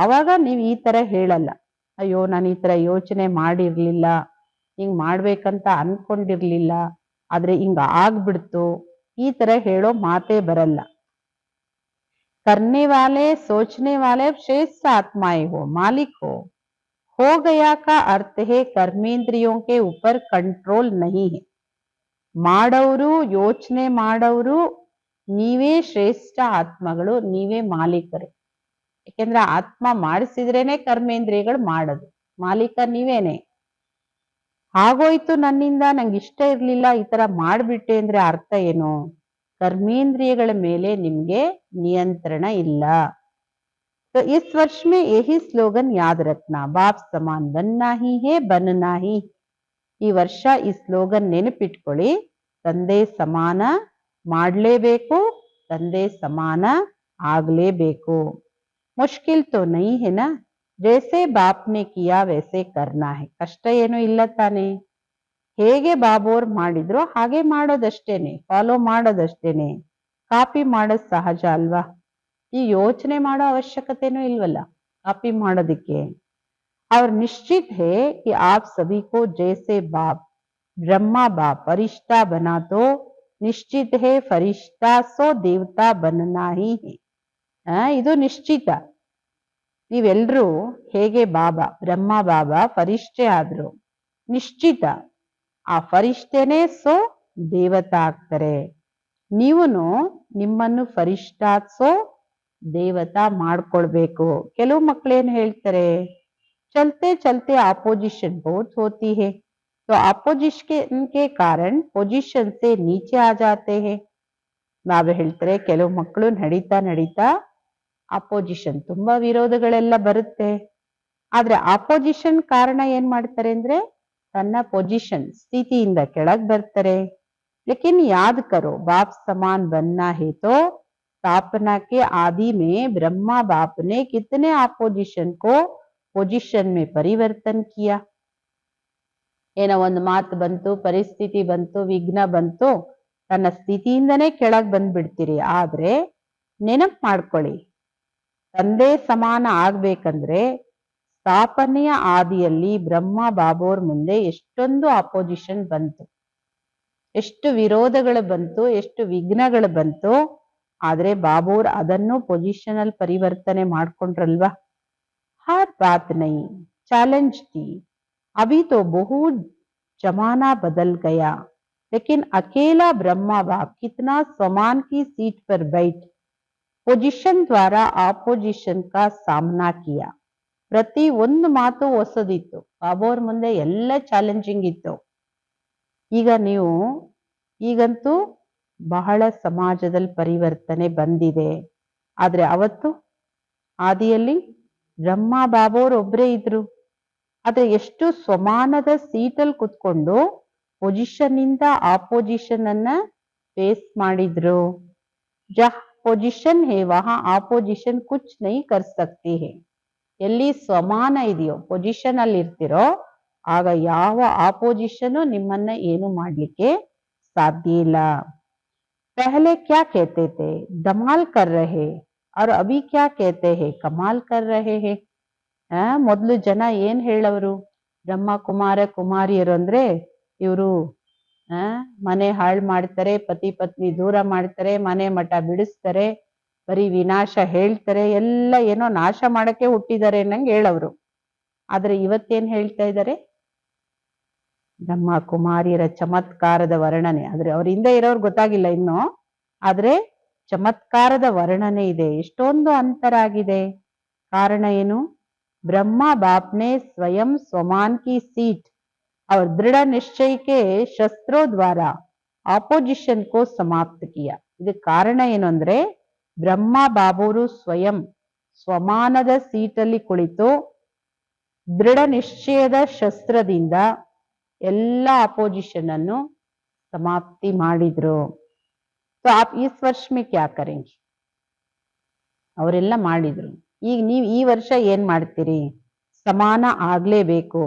ಆವಾಗ ನೀವು ಈ ತರ ಹೇಳಲ್ಲ, ಅಯ್ಯೋ ನಾನು ಈ ತರ ಯೋಚನೆ ಮಾಡಿರ್ಲಿಲ್ಲ, ಹಿಂಗ್ ಮಾಡ್ಬೇಕಂತ ಅನ್ಕೊಂಡಿರ್ಲಿಲ್ಲ, ಆದ್ರೆ ಹಿಂಗ ಆಗ್ಬಿಡ್ತು, ಈ ತರ ಹೇಳೋ ಮಾತೇ ಬರಲ್ಲ. करने वाले सोचने वाले श्रेष्ठ आत्माएं हो, मालिक हो गया का अर्थ है कर्मेंद्रियों के ऊपर कंट्रोल नहीं है. ಮಾಡೋರು, ಯೋಚನೆ ಮಾಡೋರು ನೀವೇ ಶ್ರೇಷ್ಠ ಆತ್ಮಗಳು, ನೀವೇ ಮಾಲೀಕರು. ಯಾಕೆಂದ್ರೆ ಆತ್ಮ ಮಾಡಿಸಿದ್ರೇನೆ ಕರ್ಮೇಂದ್ರಿಯಗಳು ಮಾಡೋದು, ಮಾಲೀಕ ನೀವೇನೆ. ಆಗೋಯ್ತು ನನ್ನಿಂದ, ನಂಗೆ ಇಷ್ಟ ಇರ್ಲಿಲ್ಲ, ಈ ತರ ಮಾಡ್ಬಿಟ್ಟೆ ಅಂದ್ರೆ ಅರ್ಥ ಏನು? ಕರ್ಮೇಂದ್ರಿಯಗಳ ಮೇಲೆ ನಿಮ್ಗೆ ನಿಯಂತ್ರಣ ಇಲ್ಲ. तो इस वर्ष में यही स्लोगन याद रखना, बाप समान बनना ही है बनना ही. ಈ ವರ್ಷ ಈ ಸ್ಲೋಗನ್ ನೆನಪಿಟ್ಕೊಳ್ಳಿ, ತಂದೆ ಸಮಾನ ಮಾಡ್ಲೇಬೇಕು, ತಂದೆ ಸಮಾನ ಆಗ್ಲೇಬೇಕು. ಮುಷ್ಕಿಲ್ ತೋ ನಹೀ ಹೈ ನಾ, ಜೈಸೆ ಬಾಪ್ ನೆ ಕಿಯಾ ವೈಸೆ ಕರ್ನಾ ಹೈ. ಕಷ್ಟ ಏನು ಇಲ್ಲ ತಾನೆ, ಹೇಗೆ ಬಾಬೋರ್ ಮಾಡಿದ್ರು ಹಾಗೆ ಮಾಡೋದಷ್ಟೇನೆ, ಫಾಲೋ ಮಾಡೋದಷ್ಟೇನೆ. ಕಾಪಿ ಮಾಡೋದು ಸಹಜ ಅಲ್ವಾ, ಈ ಯೋಚನೆ ಮಾಡೋ ಅವಶ್ಯಕತೆನೂ ಇಲ್ವಲ್ಲ ಕಾಪಿ ಮಾಡೋದಿಕ್ಕೆ. और निश्चित है कि आप सभी को जैसे बाप ब्रह्मा बाप फरिश्ता बना तो निश्चित है फरिश्ता सो देवता बनना ही है. ಇದು ನಿಶ್ಚಿತ. ನೀವೆಲ್ರೂ ಹೇಗೆ ಬಾಬಾ ಬ್ರಹ್ಮ ಬಾಬಾ ಫರಿಷ್ಠೆ ಆದ್ರು, ನಿಶ್ಚಿತ ಆ ಫರಿಷ್ಠೆನೇ ಸೋ ದೇವತಾ ಆಗ್ತಾರೆ. ನೀವುನು ನಿಮ್ಮನ್ನು ಫರಿಷ್ಠಾ ಸೋ ದೇವತಾ ಮಾಡ್ಕೊಳ್ಬೇಕು. ಕೆಲವು ಮಕ್ಕಳೇನು ಹೇಳ್ತಾರೆ, चलते चलते अपोजिशन बहुत होती है तो अपोजिशन के कारण पोजिशन से नीचे आ जाते हैं. ಬಾಬಾ ಹೇಳ್ತಾರೆ ಕೆಲವು ಮಕ್ಕಳು ನಡೀತಾ ನಡೀತಾ ಅಪೋಸಿಷನ್, ತುಂಬಾ ವಿರೋಧಗಳೆಲ್ಲ ಬರುತ್ತೆ, ಆದ್ರೆ ಆಪೋಸಿಷನ್ ಕಾರಣ ಏನ್ ಮಾಡ್ತಾರೆ ಅಂದ್ರೆ ತನ್ನ ಪೊಸಿಷನ್ ಸ್ಥಿತಿಯಿಂದ ಕೆಳಗ್ ಬರ್ತಾರೆ. ಲೇಕಿನ್ ಯಾದ್ ಕರೋ ಬಾಪ್ ಸಮಾನ್ ಬನ್ನ ಹೇ ತೋ स्थापना के आदि में ब्रह्मा बाप ने कितने ऑपोजिशन को पोजीशन में परिवर्तन किया. ಏನೋ ಒಂದು ಮಾತು ಬಂತು, ಪರಿಸ್ಥಿತಿ ಬಂತು, ವಿಘ್ನ ಬಂತು, ತನ್ನ ಸ್ಥಿತಿಯಿಂದನೇ ಕೆಳಗ್ ಬಂದ್ಬಿಡ್ತೀರಿ. ಆದ್ರೆ ನೆನಪು ಮಾಡ್ಕೊಳ್ಳಿ, ತಂದೆ ಸಮಾನ ಆಗ್ಬೇಕಂದ್ರೆ ಸ್ಥಾಪನೆಯ ಆದಿಯಲ್ಲಿ ಬ್ರಹ್ಮ ಬಾಬೋರ್ ಮುಂದೆ ಎಷ್ಟೊಂದು ಅಪೋಸಿಷನ್ ಬಂತು, ಎಷ್ಟು ವಿರೋಧಗಳು ಬಂತು, ಎಷ್ಟು ವಿಘ್ನಗಳು ಬಂತು. ಆದ್ರೆ ಬಾಬೋರ್ ಅದನ್ನು ಪೊಸಿಷನಲ್ ಪರಿವರ್ತನೆ ಮಾಡ್ಕೊಂಡ್ರಲ್ವಾ. ಹರ್ ಬಾತ್ ನೈ ಚಾಲೆಂಜ್ ಥಿ, अभी तो बहुत जमाना बदल गया, लेकिन अकेला ब्रह्मा बाप कितना समान की सीट पर बैठ पोजीशन द्वारा ऑपोजिशन का सामना किया. ಪ್ರತಿ ಒಂದು ಮಾತು ಹೊಸದಿತ್ತು. ಬಾಬೋರ್ ಮುಂದೆ ಎಲ್ಲ ಚಾಲೆಂಜಿಂಗ್ ಇತ್ತು. ಈಗಂತೂ ಬಹಳ ಸಮಾಜದಲ್ಲಿ ಪರಿವರ್ತನೆ ಬಂದಿದೆ. ಆದ್ರೆ ಅವತ್ತು ಆದಿಯಲ್ಲಿ ಬ್ರಹ್ಮ ಬಾಬೋರ್ ಒಬ್ರೇ ಇದ್ರು. ಆದ್ರೆ ಎಷ್ಟು ಸಮಾನದ ಸೀಟಲ್ಲಿ ಕುತ್ಕೊಂಡು ಪೊಸಿಷನ್ ಇಂದ ಆಪೋಸಿಷನ್ ಅನ್ನ ಫೇಸ್ ಮಾಡಿದ್ರು. ಜಹ್ ಪೊಸಿಷನ್ ಹೇ ವಹಾ ಆಪೋಸಿಷನ್ ಕುಚ್ ನೈ ಕರ್ ಸಕ್ತಿ ಹೇ. ಎಲ್ಲಿ ಸಮಾನ ಇದೆಯೋ, ಪೊಸಿಷನ್ ಅಲ್ಲಿ ಇರ್ತಿರೋ, ಆಗ ಯಾವ ಆಪೋಸಿಷನ್ ನಿಮ್ಮನ್ನ ಏನು ಮಾಡ್ಲಿಕ್ಕೆ ಸಾಧ್ಯ ಇಲ್ಲ. पहले क्या कहते थे धमाल कर रहे और अभी क्या कहते हैं कमाल कर रहे हैं. ಮೊದಲು ಜನ ಏನ್ ಹೇಳವರು, ಬ್ರಹ್ಮ ಕುಮಾರ ಕುಮಾರಿಯರು ಅಂದ್ರೆ ಇವರು ಮನೆ ಹಾಳು ಮಾಡ್ತಾರೆ, ಪತಿ ಪತ್ನಿ ದೂರ ಮಾಡ್ತಾರೆ, ಮನೆ ಮಠ ಬಿಡಿಸ್ತಾರೆ, ಬರೀ ವಿನಾಶ ಹೇಳ್ತಾರೆ, ಎಲ್ಲ ಏನೋ ನಾಶ ಮಾಡಕ್ಕೆ ಹುಟ್ಟಿದ್ದಾರೆ ಅನ್ನಂಗೆ ಹೇಳವರು. ಆದ್ರೆ ಇವತ್ತೇನ್ ಹೇಳ್ತಾ ಇದ್ದಾರೆ, ಬ್ರಹ್ಮ ಕುಮಾರಿಯರ ಚಮತ್ಕಾರದ ವರ್ಣನೆ. ಆದ್ರೆ ಅವ್ರ ಹಿಂದೆ ಇರೋರು ಗೊತ್ತಾಗಿಲ್ಲ ಇನ್ನು, ಆದ್ರೆ ಚಮತ್ಕಾರದ ವರ್ಣನೆ ಇದೆ. ಎಷ್ಟೊಂದು ಅಂತರ ಆಗಿದೆ. ಕಾರಣ ಏನು, ಬ್ರಹ್ಮ ಬಾಪ್ನೆ ಸ್ವಯಂ ಸ್ವಮಾನ್ ಕಿ ಸೀಟ್ और दृढ़ निश्चय के शस्त्रों द्वारा ऑपोजिशन को समाप्त किया. ಇದು ಕಾರಣ ಏನು ಅಂದ್ರೆ, ಬ್ರಹ್ಮ ಬಾಬೋರು ಸ್ವಯಂ ಸ್ವಮಾನದ ಸೀಟಲ್ಲಿ ಕುಳಿತು ದೃಢ ನಿಶ್ಚಯದ ಶಸ್ತ್ರದಿಂದ ಎಲ್ಲ ಅಪೋಸಿಷನ್ ಅನ್ನು ಸಮಾಪ್ತಿ ಮಾಡಿದ್ರು. तो आप इस वर्ष में क्या करेंगे, ಅವರೆಲ್ಲ ಮಾಡಿದ್ರು. ಈಗ ನೀವು ಈ ವರ್ಷ ಏನ್ ಮಾಡ್ತೀರಿ, ಸಮಾನ ಆಗ್ಲೇಬೇಕು.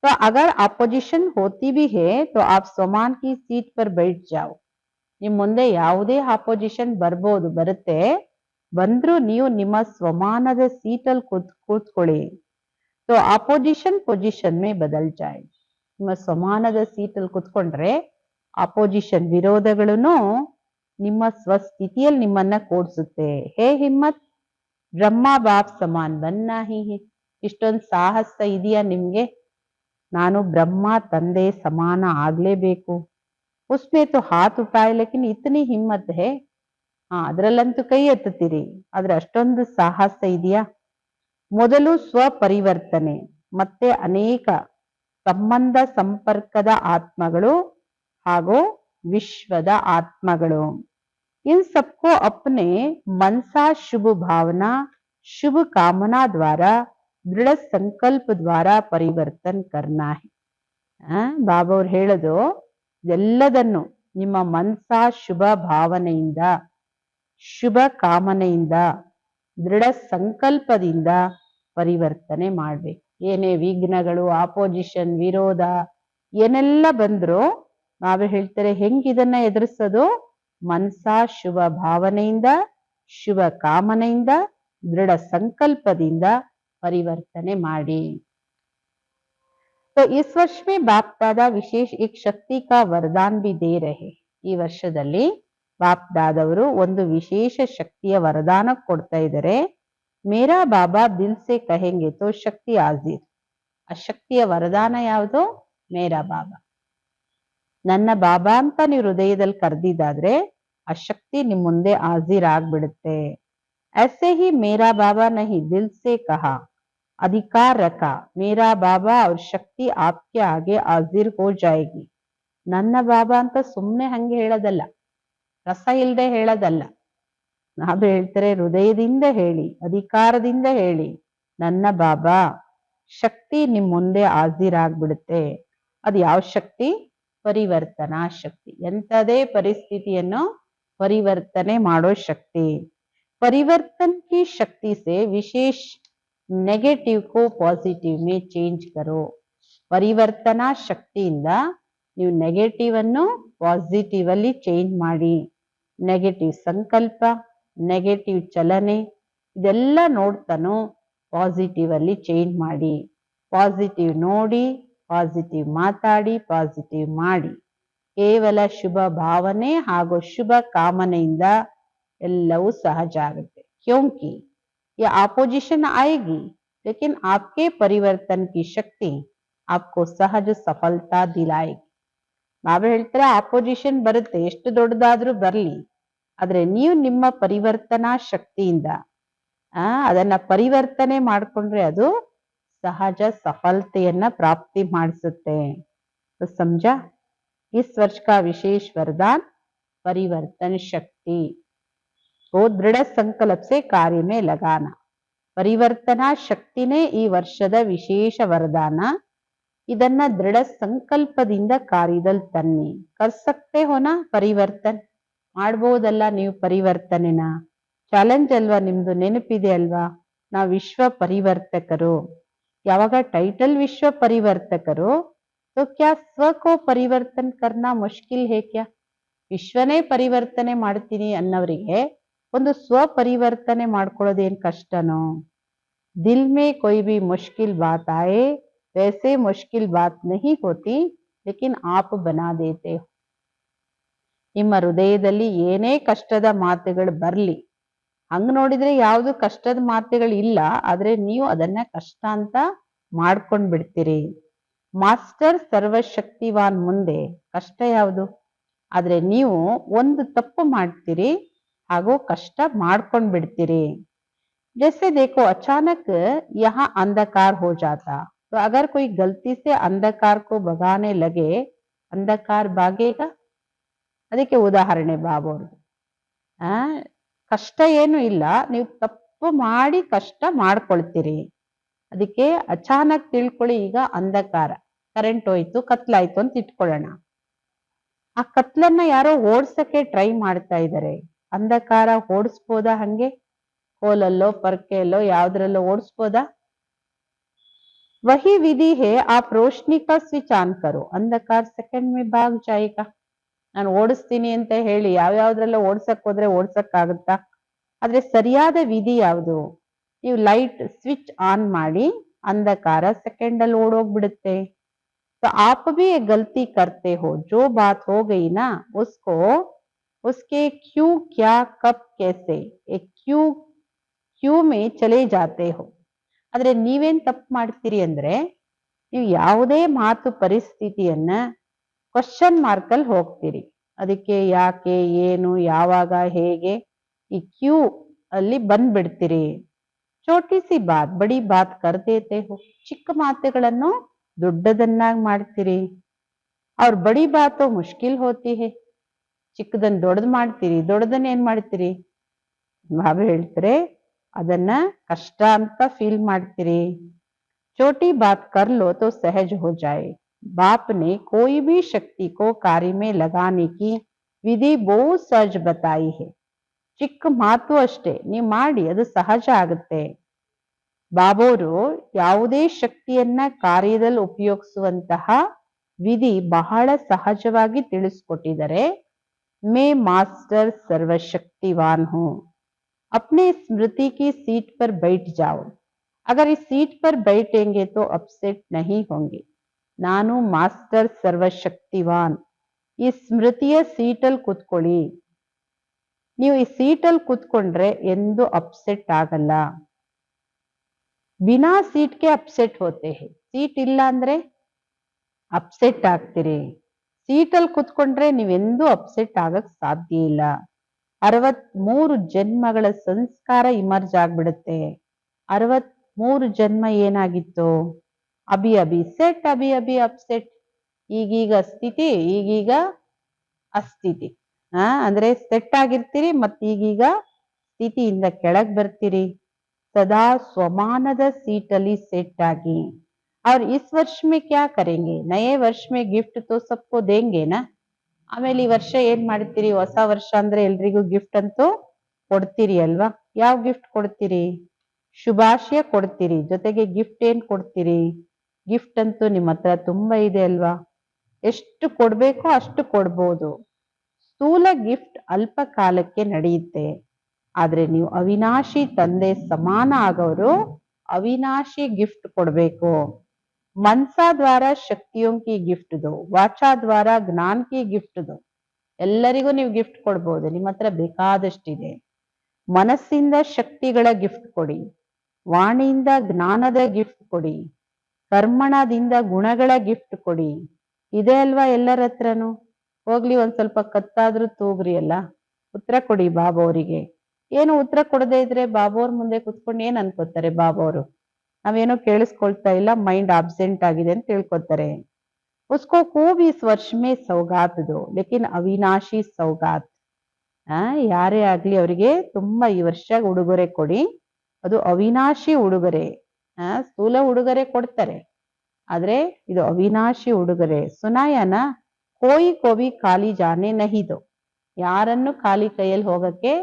तो अगर अपोजिशन होती भी है तो आप स्वमान की सीट पर बैठ जाओ. ನಿಮ್ ಮುಂದೆ ಯಾವುದೇ ಅಪೋಸಿಷನ್ ಬರುತ್ತೆ, ಬಂದ್ರು ನೀವು ನಿಮ್ಮ ಸ್ವಮಾನದ ಸೀಟಲ್ಲಿ ಕೂತ್ಕೊಳ್ಳಿ. तो अपोजिशन पोजिशन में बदल जाए. ನಿಮ್ಮ ಸ್ವಮಾನದ ಸೀಟಲ್ಲಿ ಕೂತ್ಕೊಂಡ್ರೆ ಅಪೋಸಿಷನ್ ವಿರೋಧಗಳನ್ನು ನಿಮ್ಮ ಸ್ವಸ್ಥಿತಿಯಲ್ಲಿ ನಿಮ್ಮನ್ನ ಕೂಡಿಸುತ್ತೆ. ಹೇ ಹಿಮ್ಮತ್, ಬ್ರಹ್ಮ ಬಾಪ್ ಸಮಾನ್ ಬನ್ನ ಹಿ. ಇಷ್ಟೊಂದು ಸಾಹಸ ಇದೆಯಾ ನಿಮ್ಗೆ, ನಾನು ಬ್ರಹ್ಮ ತಂದೆ ಸಮಾನ ಆಗ್ಲೇಬೇಕು. ಉಸ್ಮೆ ತೋ ಹಾತ್ ಉಠಾಯ್ ಲೇಕಿನ್ ಇತನಿ ಹಿಮ್ಮತ್ ಹೇ. ಅದ್ರಲ್ಲಂತೂ ಕೈ ಎತ್ತುತ್ತೀರಿ, ಆದ್ರೆ ಅಷ್ಟೊಂದು ಸಾಹಸ ಇದೆಯಾ. ಮೊದಲು ಸ್ವಪರಿವರ್ತನೆ, ಮತ್ತೆ ಅನೇಕ ಸಂಬಂಧ ಸಂಪರ್ಕದ ಆತ್ಮಗಳು ಹಾಗೂ ವಿಶ್ವದ ಆತ್ಮಗಳು. इन सबको अपने मनसा शुभ भावना शुभ कामना द्वारा दृढ़ संकल्प द्वारा परिवर्तन करना है. ಬಾಬಾ ಅವ್ರು ಹೇಳೋದು, ಎಲ್ಲದನ್ನು ನಿಮ್ಮ ಮನಸಾ ಶುಭ ಭಾವನೆಯಿಂದ, ಶುಭ ಕಾಮನೆಯಿಂದ, ದೃಢ ಸಂಕಲ್ಪದಿಂದ ಪರಿವರ್ತನೆ ಮಾಡ್ಬೇಕು. ಏನೇ ವಿಘ್ನಗಳು, ಆಪೋಸಿಷನ್, ವಿರೋಧ ಏನೆಲ್ಲ ಬಂದ್ರು ನಾವೇ ಹೇಳ್ತಾರೆ, ಹೆಂಗಿದನ್ನ ಎದುರಿಸೋದು, ಮನಸಾ ಶುಭ ಭಾವನೆಯಿಂದ, ಶುಭ ಕಾಮನೆಯಿಂದ, ದೃಢ ಸಂಕಲ್ಪದಿಂದ ಪರಿವರ್ತನೆ ಮಾಡಿ. तो इस वर्ष में बाप दादा विशेष एक शक्ति का वरदान भी दे रहे. ಈ ವರ್ಷದಲ್ಲಿ ಬಾಪ್ ದಾದವರು ಒಂದು ವಿಶೇಷ ಶಕ್ತಿಯ ವರದಾನ ಕೊಡ್ತಾ ಇದ್ದಾರೆ. ಮೇರಾ ಬಾಬಾ ದಿಲ್ ಸೆ ಕಹೆಂಗೆ ತೋ ಶಕ್ತಿ ಹಾಜಿರ್. ಆ ಶಕ್ತಿಯ ವರದಾನ ಯಾವುದು, ಮೇರಾ ಬಾಬಾ. ನನ್ನ ಬಾಬಾ ಅಂತ ನೀವು ಹೃದಯದಲ್ಲಿ ಕರೆದಿದ್ದಾದ್ರೆ ಆ ಶಕ್ತಿ ನಿಮ್ ಮುಂದೆ ಹಾಜಿರ್ ಆಗ್ಬಿಡುತ್ತೆ. ऐसे ही मेरा बाबा नहीं दिल से कहा, अधिकार रखा, मेरा बाबा और शक्ति आपके आगे हाजिर हो जाएगी. ನನ್ನ ಬಾಬಾ ಅಂತ ಸುಮ್ನೆ ಹಂಗೆ ಹೇಳೋದಲ್ಲ, ರಸ ಇಲ್ದೆ ಹೇಳೋದಲ್ಲ. ನಾವು ಹೇಳ್ತಾರೆ ಹೃದಯದಿಂದ ಹೇಳಿ, ಅಧಿಕಾರದಿಂದ ಹೇಳಿ, ನನ್ನ ಬಾಬಾ ಶಕ್ತಿ ನಿಮ್ ಮುಂದೆ ಹಾಜಿರಾಗ್ಬಿಡುತ್ತೆ. ಅದು ಯಾವ ಶಕ್ತಿ? ಪರಿವರ್ತನಾ ಶಕ್ತಿ. ಎಂಥದೇ ಪರಿಸ್ಥಿತಿಯನ್ನು ಪರಿವರ್ತನೆ ಮಾಡೋ ಶಕ್ತಿ. परिवर्तन की शक्ति से विशेष नेगेटिव को पॉजिटिव में चेंज करो. ಪರಿವರ್ತನಾ ಶಕ್ತಿಯಿಂದ ನೀವು ನೆಗೆಟಿವ್ ಅನ್ನು ಪಾಸಿಟಿವ್ ಅಲ್ಲಿ ಚೇಂಜ್ ಮಾಡಿ. ನೆಗೆಟಿವ್ ಸಂಕಲ್ಪ, ನೆಗೆಟಿವ್ ಚಲನೆ ಇದೆಲ್ಲ ನೋಡ್ತಾನು ಪಾಸಿಟಿವ್ ಅಲ್ಲಿ ಚೇಂಜ್ ಮಾಡಿ. ಪಾಸಿಟಿವ್ ನೋಡಿ, ಪಾಸಿಟಿವ್ ಮಾತಾಡಿ, ಪಾಸಿಟಿವ್ ಮಾಡಿ. ಕೇವಲ ಶುಭ ಭಾವನೆ ಹಾಗೂ ಶುಭ ಕಾಮನೆಯಿಂದ ಎಲ್ಲವೂ ಸಹಜ ಆಗುತ್ತೆ. क्योंकि ये ऑपोजिशन आएगी लेकिन आपके परिवर्तन की शक्ति आपको सहज सफलता दिलाएगी. ಬಾಬಾ ಹೇಳ್ತಾರೆ ಆಪೋಸಿಷನ್ ಬರುತ್ತೆ, ಎಷ್ಟು ದೊಡ್ಡದಾದ್ರೂ ಬರ್ಲಿ, ಆದ್ರೆ ನೀವು ನಿಮ್ಮ ಪರಿವರ್ತನಾ ಶಕ್ತಿಯಿಂದ ಅದನ್ನ ಪರಿವರ್ತನೆ ಮಾಡ್ಕೊಂಡ್ರೆ ಅದು ಸಹಜ ಸಫಲತೆಯನ್ನ ಪ್ರಾಪ್ತಿ ಮಾಡಿಸುತ್ತೆ. समझा? इस वर्ष का विशेष वरदान परिवर्तन शक्ति को दृढ़ संकल्प से कार्य में लगाना. ಪರಿವರ್ತನಾ ಶಕ್ತಿನೇ ಈ ವರ್ಷದ ವಿಶೇಷ ವರದಾನ. ಇದನ್ನ ದೃಢ ಸಂಕಲ್ಪದಿಂದ ಕಾರ್ಯದಲ್ಲಿ ತನ್ನಿ. ಕರ್ ಸಕ್ತೆ ಹೋನ ಪರಿವರ್ತನ್, ಮಾಡ್ಬೋದಲ್ಲ ನೀವು ಪರಿವರ್ತನೆನ? ಚಾಲೆಂಜ್ ಅಲ್ವಾ ನಿಮ್ದು? ನೆನಪಿದೆ ಅಲ್ವಾ ನಾವು ವಿಶ್ವ ಪರಿವರ್ತಕರು? ಯಾವಾಗ ಟೈಟಲ್ ವಿಶ್ವ ಪರಿವರ್ತಕರು, तो क्या स्व को परिवर्तन करना मुश्किल है क्या? ವಿಶ್ವನೇ ಪರಿವರ್ತನೆ ಮಾಡ್ತೀನಿ ಅನ್ನೋರಿಗೆ ಒಂದು ಸ್ವ ಪರಿವರ್ತನೆ ಮಾಡ್ಕೊಳ್ಳೋದೇನ್ ಕಷ್ಟನೋ? दिल में कोई भी मुश्किल बात आए वैसे मुश्किल बात नहीं होती लेकिन आप बना देते हो. ನಿಮ್ಮ ಹೃದಯದಲ್ಲಿ ಏನೇ ಕಷ್ಟದ ಮಾತುಗಳು ಬರ್ಲಿ, ಹಂಗ್ ನೋಡಿದ್ರೆ ಯಾವ್ದು ಕಷ್ಟದ ಮಾತುಗಳು ಇಲ್ಲ, ಆದ್ರೆ ನೀವು ಅದನ್ನ ಕಷ್ಟ ಅಂತ ಮಾಡ್ಕೊಂಡ್ ಬಿಡ್ತೀರಿ. ಮಾಸ್ಟರ್ ಸರ್ವಶಕ್ತಿವಾನ್ ಮುಂದೆ ಕಷ್ಟ ಯಾವುದು? ಆದ್ರೆ ನೀವು ಒಂದು ತಪ್ಪು ಮಾಡ್ತೀರಿ ಹಾಗೂ ಕಷ್ಟ ಮಾಡ್ಕೊಂಡ್ ಬಿಡ್ತೀರಿ. जैसे देखो अचानक यहाँ अंधकार हो जाता, तो अगर कोई गलती से अंधकार को भगाने लगे, अंधकार भागेगा? ಅದಕ್ಕೆ ಉದಾಹರಣೆ ಬಾಬೋರು. ಕಷ್ಟ ಏನು ಇಲ್ಲ, ನೀವು ತಪ್ಪು ಮಾಡಿ ಕಷ್ಟ ಮಾಡ್ಕೊಳ್ತೀರಿ. ಅದಕ್ಕೆ ಅಚಾನಕ್ ತಿಳ್ಕೊಳ್ಳಿ, ಈಗ ಅಂಧಕಾರ, ಕರೆಂಟ್ ಹೋಯ್ತು, ಕತ್ಲಾಯ್ತು ಅಂತ ಇಟ್ಕೊಳ್ಳೋಣ. ಆ ಕತ್ಲನ್ನ ಯಾರೋ ಓಡ್ಸಕ್ಕೆ ಟ್ರೈ ಮಾಡ್ತಾ ಇದ್ದಾರೆ. ಅಂಧಕಾರ ಓಡಿಸ್ಬೋದಾ? ಹಂಗೆ ಕೋಲಲ್ಲೋ ಪರ್ಕೆಯಲ್ಲೋ ಯಾವ್ದ್ರಲ್ಲೋ ಓಡಿಸ್ಬೋದಾ? वही विधि है, आप रोशनी का स्विच ऑन करो, अंधकार सेकंड में भाग जाएगा. ನಾನು ಓಡಿಸ್ತೀನಿ ಅಂತ ಹೇಳಿ ಯಾವ್ಯಾವ್ದ್ರಲ್ಲ ಓಡ್ಸಕ್ ಹೋದ್ರೆ ಓಡ್ಸಕ್ ಆಗುತ್ತಾ? ಆದ್ರೆ ಸರಿಯಾದ ವಿಧಿ ಯಾವುದು? ನೀವು ಲೈಟ್ ಸ್ವಿಚ್ ಆನ್ ಮಾಡಿ, ಅಂಧಕಾರ ಸೆಕೆಂಡ್ ಅಲ್ಲಿ ಓಡೋಗ್ಬಿಡುತ್ತೆ. तो आप भी एक गलती करते हो, जो बात हो गई ना उसको उसके क्यों क्या कब कैसे एक क्यू में चले जाते हो. ಆದ್ರೆ ನೀವೇನ್ ತಪ್ಪು ಮಾಡ್ತೀರಿ ಅಂದ್ರೆ, ನೀವು ಯಾವುದೇ ಮಾತು ಪರಿಸ್ಥಿತಿಯನ್ನ ಕ್ವಶನ್ ಮಾರ್ಕ್ ಅಲ್ಲಿ ಹೋಗ್ತೀರಿ. ಅದಕ್ಕೆ ಯಾಕೆ, ಏನು, ಯಾವಾಗ, ಹೇಗೆ, ಈ ಕ್ಯೂ ಅಲ್ಲಿ ಬಂದ್ಬಿಡ್ತೀರಿ. ಚೋಟಿ ಸಿ ಬಾತ್ ಬಡಿ ಬಾತ್ ಕರ್ ದೇತೆ ಹೋ, ಚಿಕ್ಕ ಮಾತುಗಳನ್ನು ದೊಡ್ಡದನ್ನಾಗಿ ಮಾಡ್ತೀರಿ. ಅವ್ರ ಬಡಿ ಬಾತು ಮುಷ್ಕಿಲ್ ಹೋತಿ ಹೇ, ಚಿಕ್ಕದನ್ನ ದೊಡ್ಡದ್ ಮಾಡ್ತೀರಿ, ದೊಡ್ಡದನ್ನ ಏನ್ ಮಾಡ್ತೀರಿ? ಬಾಬಾ ಹೇಳ್ತಾರೆ ಅದನ್ನ ಕಷ್ಟ ಅಂತ ಫೀಲ್ ಮಾಡ್ತೀರಿ. छोटी बात कर लो तो सहज हो जाए. बाप ने कोई भी शक्ति को कार्य में लगाने की विधि बहुत सहज बताई है. ಚಿಕ್ಕ ಮಾತು ಅಷ್ಟೇ ನೀವು ಮಾಡಿ, ಅದು ಸಹಜ ಆಗುತ್ತೆ. ಬಾಬೋರು ಯಾವುದೇ ಶಕ್ತಿಯನ್ನ ಕಾರ್ಯದಲ್ಲಿ ಉಪಯೋಗಿಸುವಂತಹ ವಿಧಿ ಬಹಳ ಸಹಜವಾಗಿ ತಿಳಿಸ್ಕೊಟ್ಟಿದ್ದಾರೆ. ಮೇ ಮಾಸ್ಟರ್ ಸರ್ವಶಕ್ತಿವಾನ್ ಹೂ, अपने स्मृति की सीट पर बैठ जाओ. अगर इस सीट पर बैठेंगे तो अपसेट नहीं होंगे. ನಾನು ಮಾಸ್ಟರ್ ಸರ್ವಶಕ್ತಿವಾನ್, ಈ ಸ್ಮೃತಿಯ ಸೀಟಲ್ಲಿ ಕೂತ್ಕೊಳ್ಳಿ. ನೀವು ಈ ಸೀಟಲ್ಲಿ ಕೂತ್ಕೊಂಡ್ರೆ ಎಂದು ಅಪ್ಸೆಟ್ ಆಗಲ್ಲ. ಬಿನಾ ಸೀಟ್ಗೆ ಅಪ್ಸೆಟ್ ಹೋತೆ ಹೇ, ಸೀಟ್ ಇಲ್ಲ ಅಂದ್ರೆ ಅಪ್ಸೆಟ್ ಆಗ್ತೀರಿ. ಸೀಟಲ್ಲಿ ಕೂತ್ಕೊಂಡ್ರೆ ನೀವೆಂದೂ ಅಪ್ಸೆಟ್ ಆಗಕ್ ಸಾಧ್ಯ ಇಲ್ಲ. 63 ಜನ್ಮಗಳ ಸಂಸ್ಕಾರ ಇಮರ್ಜ್ ಆಗ್ಬಿಡುತ್ತೆ. 63 ಜನ್ಮ ಏನಾಗಿತ್ತು? Abhi Abhi set, Abhi Abhi upset. ಈಗೀಗ ಸ್ಥಿತಿ, ಈಗೀಗ ಅಸ್ಥಿತಿ. ಅಂದ್ರೆ ಸೆಟ್ ಆಗಿರ್ತೀರಿ, ಮತ್ ಈಗೀಗ ಸ್ಥಿತಿಯಿಂದ ಕೆಳಗ್ ಬರ್ತೀರಿ. सदा स्वमानद सीटली सेट आगी। और इस वर्ष में क्या करेंगे, नए वर्ष में ಗಿಫ್ಟ್ तो सबको देंगे ना। ಆಮೇಲೆ ಈ ವರ್ಷ ಏನ್ ಮಾಡ್ತೀರಿ, ಹೊಸ ವರ್ಷ ಅಂದ್ರೆ ಎಲ್ರಿಗೂ ಗಿಫ್ಟ್ ಅಂತೂ ಕೊಡ್ತೀರಿ ಅಲ್ವಾ. ಯಾವ ಗಿಫ್ಟ್ ಕೊಡ್ತೀರಿ, ಶುಭಾಶಯ ಕೊಡ್ತೀರಿ, ಜೊತೆಗೆ ಗಿಫ್ಟ್ ಏನ್ ಕೊಡ್ತೀರಿ. ಗಿಫ್ಟ್ ಅಂತೂ ನಿಮ್ಮ ಹತ್ರ ತುಂಬಾ ಇದೆ ಅಲ್ವಾ, ಎಷ್ಟು ಕೊಡ್ಬೇಕೋ ಅಷ್ಟು ಕೊಡ್ಬೋದು. ಸ್ಥೂಲ ಗಿಫ್ಟ್ ಅಲ್ಪ ಕಾಲಕ್ಕೆ ನಡೆಯುತ್ತೆ, ಆದ್ರೆ ನೀವು ಅವಿನಾಶಿ ತಂದೆ ಸಮಾನ ಆಗೋರು ಅವಿನಾಶಿ ಗಿಫ್ಟ್ ಕೊಡ್ಬೇಕು. मनसा द्वारा शक्तियों की गिफ्ट दो, वाचा द्वारा ज्ञान की गिफ्ट दो. ಎಲ್ಲರಿಗೂ ನೀವು ಗಿಫ್ಟ್ ಕೊಡ್ಬೋದು, ನಿಮ್ಮ ಹತ್ರ ಬೇಕಾದಷ್ಟಿದೆ. ಮನಸ್ಸಿಂದ ಶಕ್ತಿಗಳ ಗಿಫ್ಟ್ ಕೊಡಿ, ವಾಣಿಯಿಂದ ಜ್ಞಾನದ ಗಿಫ್ಟ್ ಕೊಡಿ, ಕರ್ಮಣದಿಂದ ಗುಣಗಳ ಗಿಫ್ಟ್ ಕೊಡಿ. ಇದೆ ಅಲ್ವಾ ಎಲ್ಲರ ಹತ್ರನು. ಹೋಗ್ಲಿ ಒಂದ್ ಸ್ವಲ್ಪ ಕತ್ತಾದ್ರೂ ತೂಗ್ರಿ ಅಲ್ಲ, ಉತ್ತರ ಕೊಡಿ ಬಾಬಾ ಅವರಿಗೆ. ಏನು ಉತ್ತರ ಕೊಡದೇ ಇದ್ರೆ ಬಾಬೋರ್ ಮುಂದೆ ಕುತ್ಕೊಂಡು ಏನ್ ಅನ್ಕೋತಾರೆ ಬಾಬೋರು, ನಾವೇನೋ ಕೇಳಿಸ್ಕೊಳ್ತಾ ಇಲ್ಲ, ಮೈಂಡ್ ಆಬ್ಸೆಂಟ್ ಆಗಿದೆ ಅಂತ ತಿಳ್ಕೊತಾರೆ. उसको खूब इस वर्ष में सौगात दो, लेकिन अविनाशी सौगात. ಯಾರೇ ಆಗ್ಲಿ ಅವರಿಗೆ ತುಂಬಾ ಈ ವರ್ಷ ಉಡುಗೊರೆ ಕೊಡಿ, ಅದು ಅವಿನಾಶಿ ಉಡುಗೊರೆ. ಸ್ಥೂಲ ಉಡುಗೊರೆ ಕೊಡ್ತಾರೆ, ಆದ್ರೆ ಇದು ಅವಿನಾಶಿ ಉಡುಗೊರೆ. ಸುನಾಯನ ಕೋಯಿ ಕೋವಿ ಖಾಲಿ ಜಾನೆ ನಹಿ ದೋ, ಯಾರನ್ನು ಖಾಲಿ ಕೈಯಲ್ಲಿ ಹೋಗಕ್ಕೆ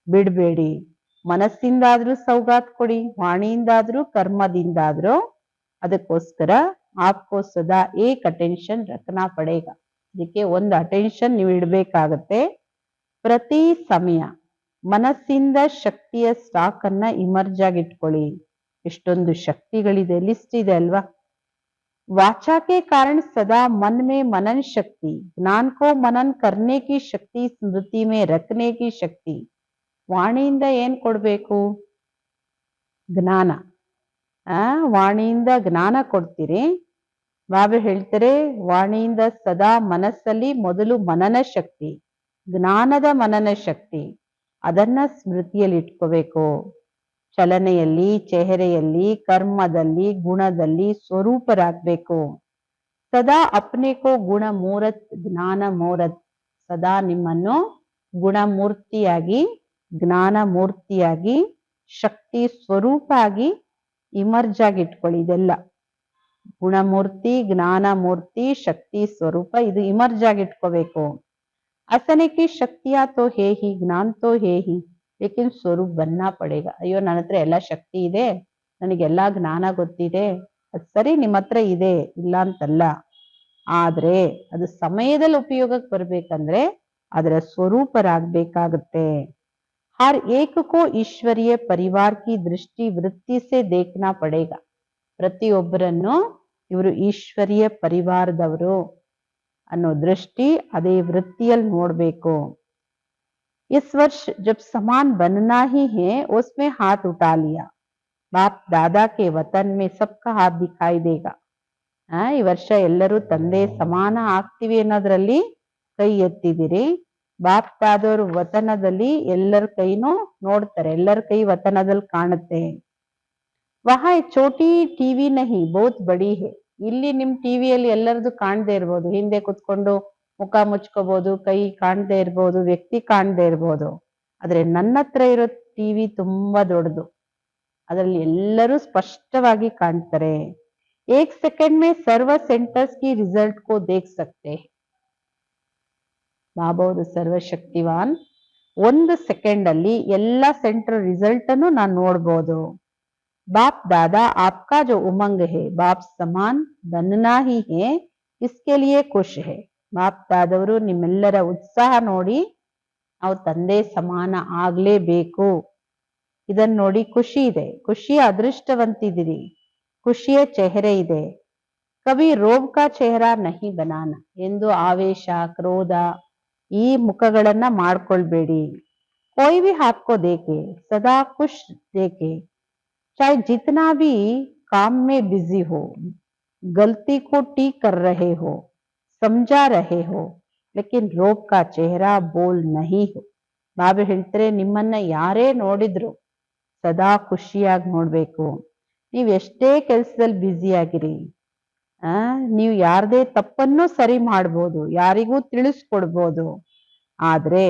ಬಿಡ್ಬೇಡಿ. ಮನಸ್ಸಿಂದಾದ್ರೂ ಸೌಗಾತ್ ಕೊಡಿ, ವಾಣಿಯಿಂದಾದ್ರೂ ಕರ್ಮದಿಂದಾದ್ರೂ. ಅದಕ್ಕೋಸ್ಕರ आपको सदा एक अटेंशन रखना पड़ेगा. ಅದಕ್ಕೆ ಒಂದು ಅಟೆನ್ಷನ್ ನೀವು ಇಡಬೇಕಾಗತ್ತೆ ಪ್ರತಿ ಸಮಯ. ಮನಸ್ಸಿಂದ ಶಕ್ತಿಯ ಸ್ಟಾಕ್ ಅನ್ನ ಇಮರ್ಜ್ ಆಗಿ ಇಟ್ಕೊಳ್ಳಿ. ಎಷ್ಟೊಂದು ಶಕ್ತಿಗಳಿದೆ, ಲಿಸ್ಟ್ ಇದೆ ಅಲ್ವಾ. वाचा के कारण सदा मन में मनन शक्ति, ज्ञान को मनन करने की शक्ति, स्मृति में रखने की शक्ति. ವಾಣಿಯಿಂದ ಏನ್ ಕೊಡ್ಬೇಕು, ಜ್ಞಾನ. ವಾಣಿಯಿಂದ ಜ್ಞಾನ ಕೊಡ್ತೀರಿ. ಬಾಬಾ ಹೇಳ್ತಾರೆ ವಾಣಿಯಿಂದ ಸದಾ ಮನಸ್ಸಲ್ಲಿ ಮೊದಲು ಮನನ ಶಕ್ತಿ, ಜ್ಞಾನದ ಮನನ ಶಕ್ತಿ, ಅದನ್ನ ಸ್ಮೃತಿಯಲ್ಲಿ ಇಟ್ಕೋಬೇಕು. ಚಲನೆಯಲ್ಲಿ, ಚೆಹರೆಯಲ್ಲಿ, ಕರ್ಮದಲ್ಲಿ, ಗುಣದಲ್ಲಿ ಸ್ವರೂಪರಾಗ್ಬೇಕು. ಸದಾ ಅಪ್ನೆಕೋ ಗುಣ ಮೂರತ್ ಜ್ಞಾನ ಮೂರತ್. ಸದಾ ನಿಮ್ಮನ್ನು ಗುಣಮೂರ್ತಿಯಾಗಿ, ಜ್ಞಾನ ಮೂರ್ತಿಯಾಗಿ, ಶಕ್ತಿ ಸ್ವರೂಪ ಆಗಿ ಇಮರ್ಜ್ ಆಗಿ ಇಟ್ಕೊಳ್ಳಿ. ಇದೆಲ್ಲ ಗುಣಮೂರ್ತಿ, ಜ್ಞಾನ ಮೂರ್ತಿ, ಶಕ್ತಿ ಸ್ವರೂಪ, ಇದು ಇಮರ್ಜ್ ಆಗಿ ಇಟ್ಕೋಬೇಕು. ಅಸನಕ್ಕೆ ಶಕ್ತಿಯಾ ತೋ ಹೇ ಹಿ, ಜ್ಞಾನ ತೋ ಹೇ ಹಿ, ಲೇಕಿನ್ ಸ್ವರೂಪ ಬನ್ನ ಪಡೇಗ. ಅಯ್ಯೋ ನನ್ನ ಹತ್ರ ಎಲ್ಲ ಶಕ್ತಿ ಇದೆ, ನನಗೆಲ್ಲಾ ಜ್ಞಾನ ಗೊತ್ತಿದೆ, ಅದು ಸರಿ, ನಿಮ್ಮ ಹತ್ರ ಇದೆ, ಇಲ್ಲ ಅಂತಲ್ಲ. ಆದ್ರೆ ಅದು ಸಮಯದಲ್ಲಿ ಉಪಯೋಗಕ್ಕೆ ಬರ್ಬೇಕಂದ್ರೆ ಅದರ ಸ್ವರೂಪರಾಗಬೇಕಾಗತ್ತೆ. हर एक को ईश्वरीय परिवार की दृष्टि वृत्ति से देखना पड़ेगा. ಪ್ರತಿಯೊಬ್ಬರನ್ನು ಇವರು ಈಶ್ವರೀಯ ಪರಿವಾರದವರು ಅನ್ನೋ ದೃಷ್ಟಿ, ಅದೇ ವೃತ್ತಿಯಲ್ಲಿ ನೋಡ್ಬೇಕು. इस वर्ष जब समान बनना ही है, उसमें हाथ उठा लिया. बाप दादा के वतन में सबका हाथ दिखाई देगा. ಈ ವರ್ಷ ಎಲ್ಲರೂ ತಂದೆ ಸಮಾನ ಆಗ್ತೀವಿ ಅನ್ನೋದ್ರಲ್ಲಿ ಕೈ ಎತ್ತಿದಿರಿ. ಬಾಪ್ ದಾದೋರು ವತನದಲ್ಲಿ ಎಲ್ಲರ ಕೈನೂ ನೋಡ್ತಾರೆ, ಎಲ್ಲರ ಕೈ ವತನದಲ್ಲಿ ಕಾಣುತ್ತೆ. ವಹ ಚೋಟಿ ಟಿವಿ ನಹಿ ಬಹುತ್ ಬಡಿ ಹೇ. ಇಲ್ಲಿ ನಿಮ್ ಟಿವಿಯಲ್ಲಿ ಎಲ್ಲರದು ಕಾಣದೇ ಇರ್ಬೋದು, ಹಿಂದೆ ಕುತ್ಕೊಂಡು ಮುಖ ಮುಚ್ಕೋಬಹುದು, ಕೈ ಕಾಣದೇ ಇರ್ಬೋದು, ವ್ಯಕ್ತಿ ಕಾಣದೇ ಇರ್ಬೋದು. ಆದ್ರೆ ನನ್ನ ಹತ್ರ ಇರೋ ಟಿವಿ ತುಂಬಾ ದೊಡ್ಡದು, ಅದರಲ್ಲಿ ಎಲ್ಲರೂ ಸ್ಪಷ್ಟವಾಗಿ ಕಾಣ್ತಾರೆ. एक सेकंड में सर्व सेंटर्स की रिजल्ट को देख सकते हैं. ಬಾಬಾವುದು ಸರ್ವಶಕ್ತಿವಾನ್, ಒಂದು ಸೆಕೆಂಡ್ ಅಲ್ಲಿ ಎಲ್ಲಾ ಸೆಂಟರ್ ರಿಸಲ್ಟ್ ಅನ್ನು ನಾನು ನೋಡ್ಬೋದು. ಬಾಪ್ ದಾದಾ ಆಪ್ಕಾ ಜೋ ಉಮಂಗ್ ಹೇ, ಬಾಪ್ ಸಮಾನ್ ಬನ್ನನಾ ಹಿ ಹೇ, ಇಸ್ಕೆ ಲಿಯೇ ಖುಷ್ ಹೇ. ಬಾಪ್ ದಾದವರು ನಿಮ್ಮೆಲ್ಲರ ಉತ್ಸಾಹ ನೋಡಿ ನಾವು ತಂದೆ ಸಮಾನ ಆಗ್ಲೇಬೇಕು, ಇದನ್ನ ನೋಡಿ ಖುಷಿ ಇದೆ, ಖುಷಿಯ ಅದೃಷ್ಟವಂತಿದಿರಿ, ಖುಷಿಯ ಚೆಹರೆ ಇದೆ. ಕವಿ ರೋಬ್ ಕಾ ಚೆಹರಾ ನಹಿ ಬನಾನ, ಎಂದು ಆವೇಶ, ಕ್ರೋಧ ಈ ಮುಖಗಳನ್ನ ಮಾಡ್ಕೊಳ್ಬೇಡಿ. कोई भी आपको देखे सदा खुश देखे, चाहे जितना भी काम में बिजी हो, गलती को ठीक कर रहे हो, समझा रहे हो, लेकिन रोब का चेहरा बोल नहीं हो. ಬಾಬಾ ಹೇಳ್ತಾರೆ ನಿಮ್ಮನ್ನ ಯಾರೇ ನೋಡಿದ್ರು ಸದಾ ಖುಷಿಯಾಗಿ ನೋಡ್ಬೇಕು. ನೀವ್ ಎಷ್ಟೇ ಕೆಲ್ಸದಲ್ಲಿ ಬ್ಯುಸಿ ಆಗಿರಿ, ನೀವು ಯಾರದೇ ತಪ್ಪನ್ನು ಸರಿ ಮಾಡ್ಬೋದು, ಯಾರಿಗೂ ತಿಳಿಸ್ಕೊಡ್ಬೋದು, ಆದ್ರೆ